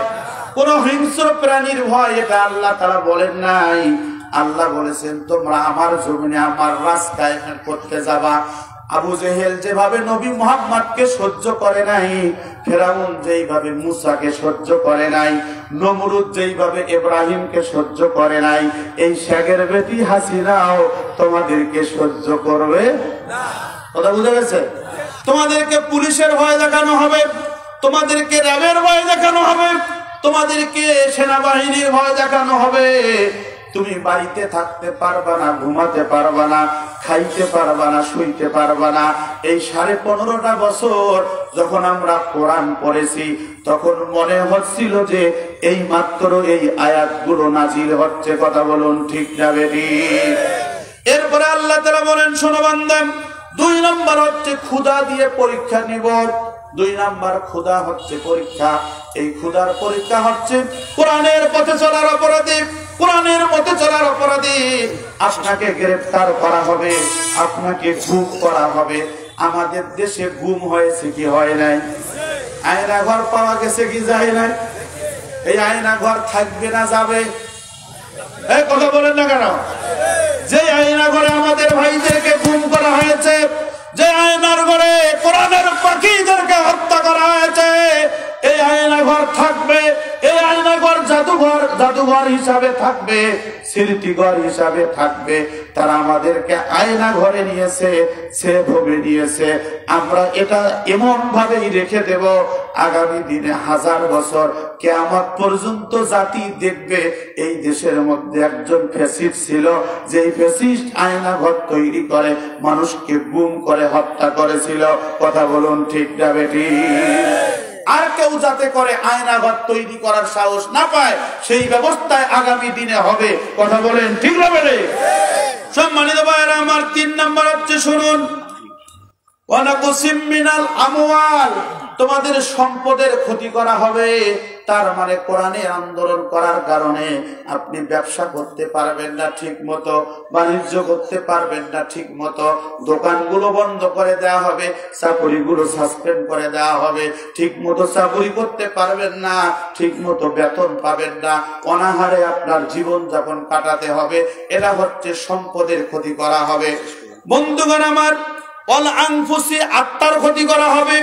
কোন হিংস্র প্রাণীর ভয়, এটা আল্লাহ তাআলা বলেন নাই। আল্লাহ বলেছেন তোমরা আমার জমিনে আমার রাজ কায়েম করতে যাবা। আবু জেহেল যেভাবে নবী মুহাম্মদকে সহ্য করে নাই, ফেরাউন যেইভাবে মুসাকে সহ্য করে নাই, নমরুদ যেইভাবে ইব্রাহিমকে সহ্য করে নাই, এই শেখের বেটি হাসিনাও তোমাদেরকে সহ্য করবে না। কথা বুঝা গেছে? তোমাদেরকে পুলিশের ভয় দেখানো হবে, তোমাদেরকে র্যাবের ভয় দেখানো হবে, তোমাদেরকে সেনাবাহিনীর ভয় দেখানো হবে। তুমি বাড়িতে থাকতে পারবা না, ঘুমাতে পারবা না, খাইতে পারবা না, শুইতে পারবা না। এই 15.5 বছর যখন আমরা কোরআন পড়েছি, তখন মনে হচ্ছিল যে এই মাত্র এই আয়াতগুলো নাজিল হচ্ছে। কথা বলুন ঠিক না বেটি? এরপরে আল্লাহ তাআলা বলেন শোনো বান্দা, 2 নাম্বার হচ্ছে ক্ষুধা দিয়ে পরীক্ষা নিব। 2 নাম্বার ক্ষুধা হচ্ছে পরীক্ষা। এই ক্ষুধার পরীক্ষা হচ্ছে কোরআনের পথে চলার অপরাধী। কোরআনের পথে চলার অপরাধী আপনাকে গ্রেফতার করা হবে, আপনাকে গুম করা হবে। আমাদের দেশে গুম হয়েছে কি হয় নাই? আয়না ঘর পাওয়া গেছে কি যায় নাই? এই আয়না ঘর থাকবে না যাবে? এই কথা বলেন না কেন? যে আয়না ঘরে আমাদের ভাইদেরকে গুম করা হয়েছে, যে আয়নার ঘরে কোরআনের পাখীদেরকে হত্যা করা হয়েছে, এই আয়না ঘর থাকবে? এই আয়না ঘর জাদু জাদুঘর হিসাবে থাকবে, স্মৃতিঘর হিসাবে থাকবে। তারা আমাদেরকে আয়না ঘরে নিয়েছে, সেভাবে নিয়েছে। আমরা এটা এমন ভাবেই রেখে দেব, আগামী দিনে 1000 বছর কিয়ামত পর্যন্ত জাতি দেখবে এই দেশের মধ্যে একজন ফ্যাসিস্ট ছিল, যে ফ্যাসিস্ট আয়না ঘর তৈরি করে মানুষকে গুম করে হত্যা করেছিল। কথা বলুন ঠিক না বেঠিক? আর কেউ যাতে করে আয়নাঘর তৈরি করার সাহস না পায়, সেই ব্যবস্থায় আগামী দিনে হবে। কথা বলেন ঠিক না বেঠিক? সম্মানিত ভাইয়েরা আমার, 3 নম্বর হচ্ছে শুনুন, ওয়ানাকুসিম মিনাল আমওয়াল, তোমাদের সম্পদের ক্ষতি করা হবে। তার মানে কোরআনে আন্দোলন করার কারণে আপনি ব্যবসা করতে পারবেন না ঠিক মতো, বাণিজ্য করতে পারবেন না ঠিক মতো, দোকানগুলো বন্ধ করে দেওয়া হবে, চাকরিগুলো সাসপেন্ড করে দেওয়া হবে, ঠিক মতো চাকরি করতে পারবেন না, ঠিক মতো বেতন পাবেন না, অনাহারে আপনার জীবন যাপন কাটাতে হবে। এটা হচ্ছে সম্পদের ক্ষতি করা হবে। বন্ধুগণ আমার, অল আনফুসি, আত্মার ক্ষতি করা হবে।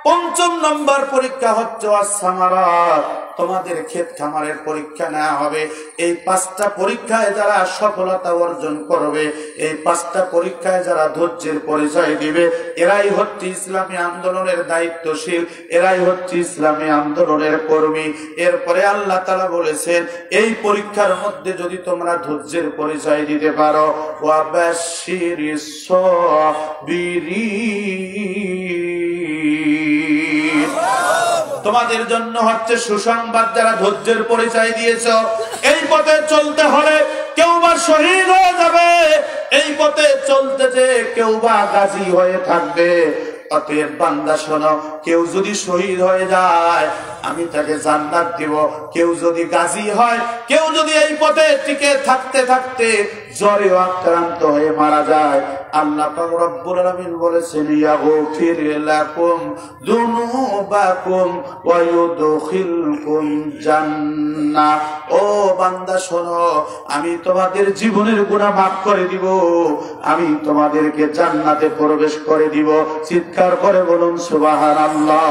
5 নম্বর পরীক্ষা হচ্ছে ওয়াসসামারাত, তোমাদের ক্ষেত খামারের পরীক্ষা নেওয়া হবে। এই 5টা পরীক্ষায় যারা সফলতা অর্জন করবে, এই 5টা পরীক্ষায় যারা ধৈর্যের পরিচয় দিবে, এরাই হচ্ছে ইসলামী আন্দোলনের দায়িত্বশীল, এরাই হচ্ছে ইসলামী আন্দোলনের কর্মী। এরপরে আল্লাহ তাআলা বলেছেন, এই পরীক্ষার মধ্যে যদি তোমরা ধৈর্যের পরিচয় দিতে পারো, ওয়াবাশশিরিস সাবিরিন, তোমাদের জন্য হচ্ছে সুসংবাদ যারা ধৈর্যের পরিচয় দিয়েছ। এই পথে চলতে হলে কেউ বা শহীদ হয়ে যাবে, এই পথে চলতে যে কেউ বা গাজী হয়ে থাকবে। অতএব বান্দা শোনো, কেউ যদি শহীদ হয়ে যায় আমি তাকে জান্নাত দিব, কেউ যদি গাজী হয়, কেউ যদি এই পথে টিকে থাকতে থাকতে জ্বরে আক্রান্ত হয়ে মারা যায়, আল্লাহ পাক রব্বুল আলামিন বলেছেন, ইয়াগফির লাকুম যুনুবাকুম ওয়া ইউদখিলকুম জান্নাহ। ও বান্দা শোনো, আমি তোমাদের জীবনের গুনাহ মাফ করে দিব, আমি তোমাদেরকে জান্নাতে প্রবেশ করে দিব। চিৎকার করে বলুন সুবহানাল্লাহ।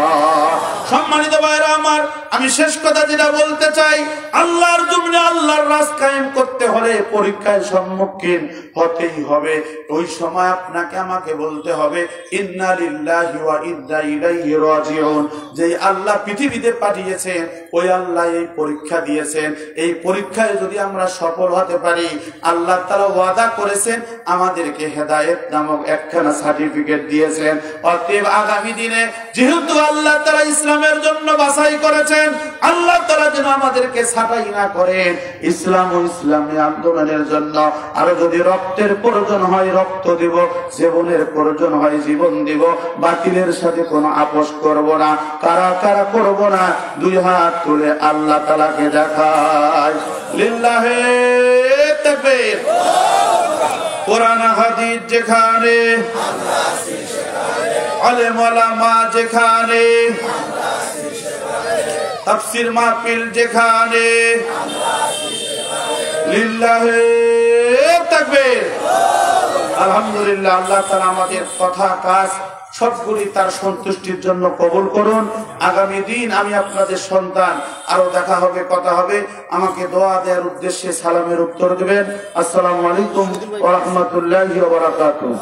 সম্মানিত ভাইরা আমার, আমি শেষ কথা যেটা বলতে চাই, আল্লাহর জমিনে আল্লাহর রাজ কায়েম করতে হলে পরীক্ষার সম্মুখীন হতেই হবে। ওই সময় আপনাকে আমাকে বলতে হবে, ইন্না লিল্লাহি ওয়া ইন্না ইলাইহি রাজিউন। যে আল্লাহ পৃথিবীতে পাঠিয়েছেন, ওই আল্লাহ এই পরীক্ষা দিয়েছেন। এই পরীক্ষায় যদি আমরা সফল হতে পারি, আল্লাহ তাআলা ওয়াদা করেছেন, আমাদেরকে হেদায়েত নামক একখানা সার্টিফিকেট দিয়েছেন। অতএব আগামী দিনে যেহেতু আল্লাহ তাআলা ইসলামের জন্য বাছাই করেছেন, আল্লাহ তাআলা যেন আমাদেরকে ছাঁটাই না করেন ইসলাম ও ইসলামী আন্দোলনের জন্য। আর যদি রক্তের প্রয়োজন হয় রক্ত দিব, জীবনের প্রয়োজন হয় জীবন দিব, বাতিলের সাথে কোনো আপোষ করব না, কারা কারা করব না। 2 হাত তুলে আল্লাহ তাআলাকে দেখায়, লিল্লাহি তাকবীর। কোরআন হাদিস যেখানে, আলেম ওলামা যেখানে, তাফসীর মাহফিল যেখানে, লিল্লাহি তাকবীর। আলহামদুলিল্লাহ, আল্লাহ তাআলা আমাদের কথা কাজ সবগুলি তার সন্তুষ্টির জন্য কবুল করুন। আগামী দিন আমি আপনাদের সন্তান, আরো দেখা হবে, কথা হবে। আমাকে দোয়া দেওয়ার উদ্দেশ্যে সালামের উত্তর দেবেন। আসসালামু আলাইকুম ওয়া রাহমাতুল্লাহি ওয়া বারাকাতুহু।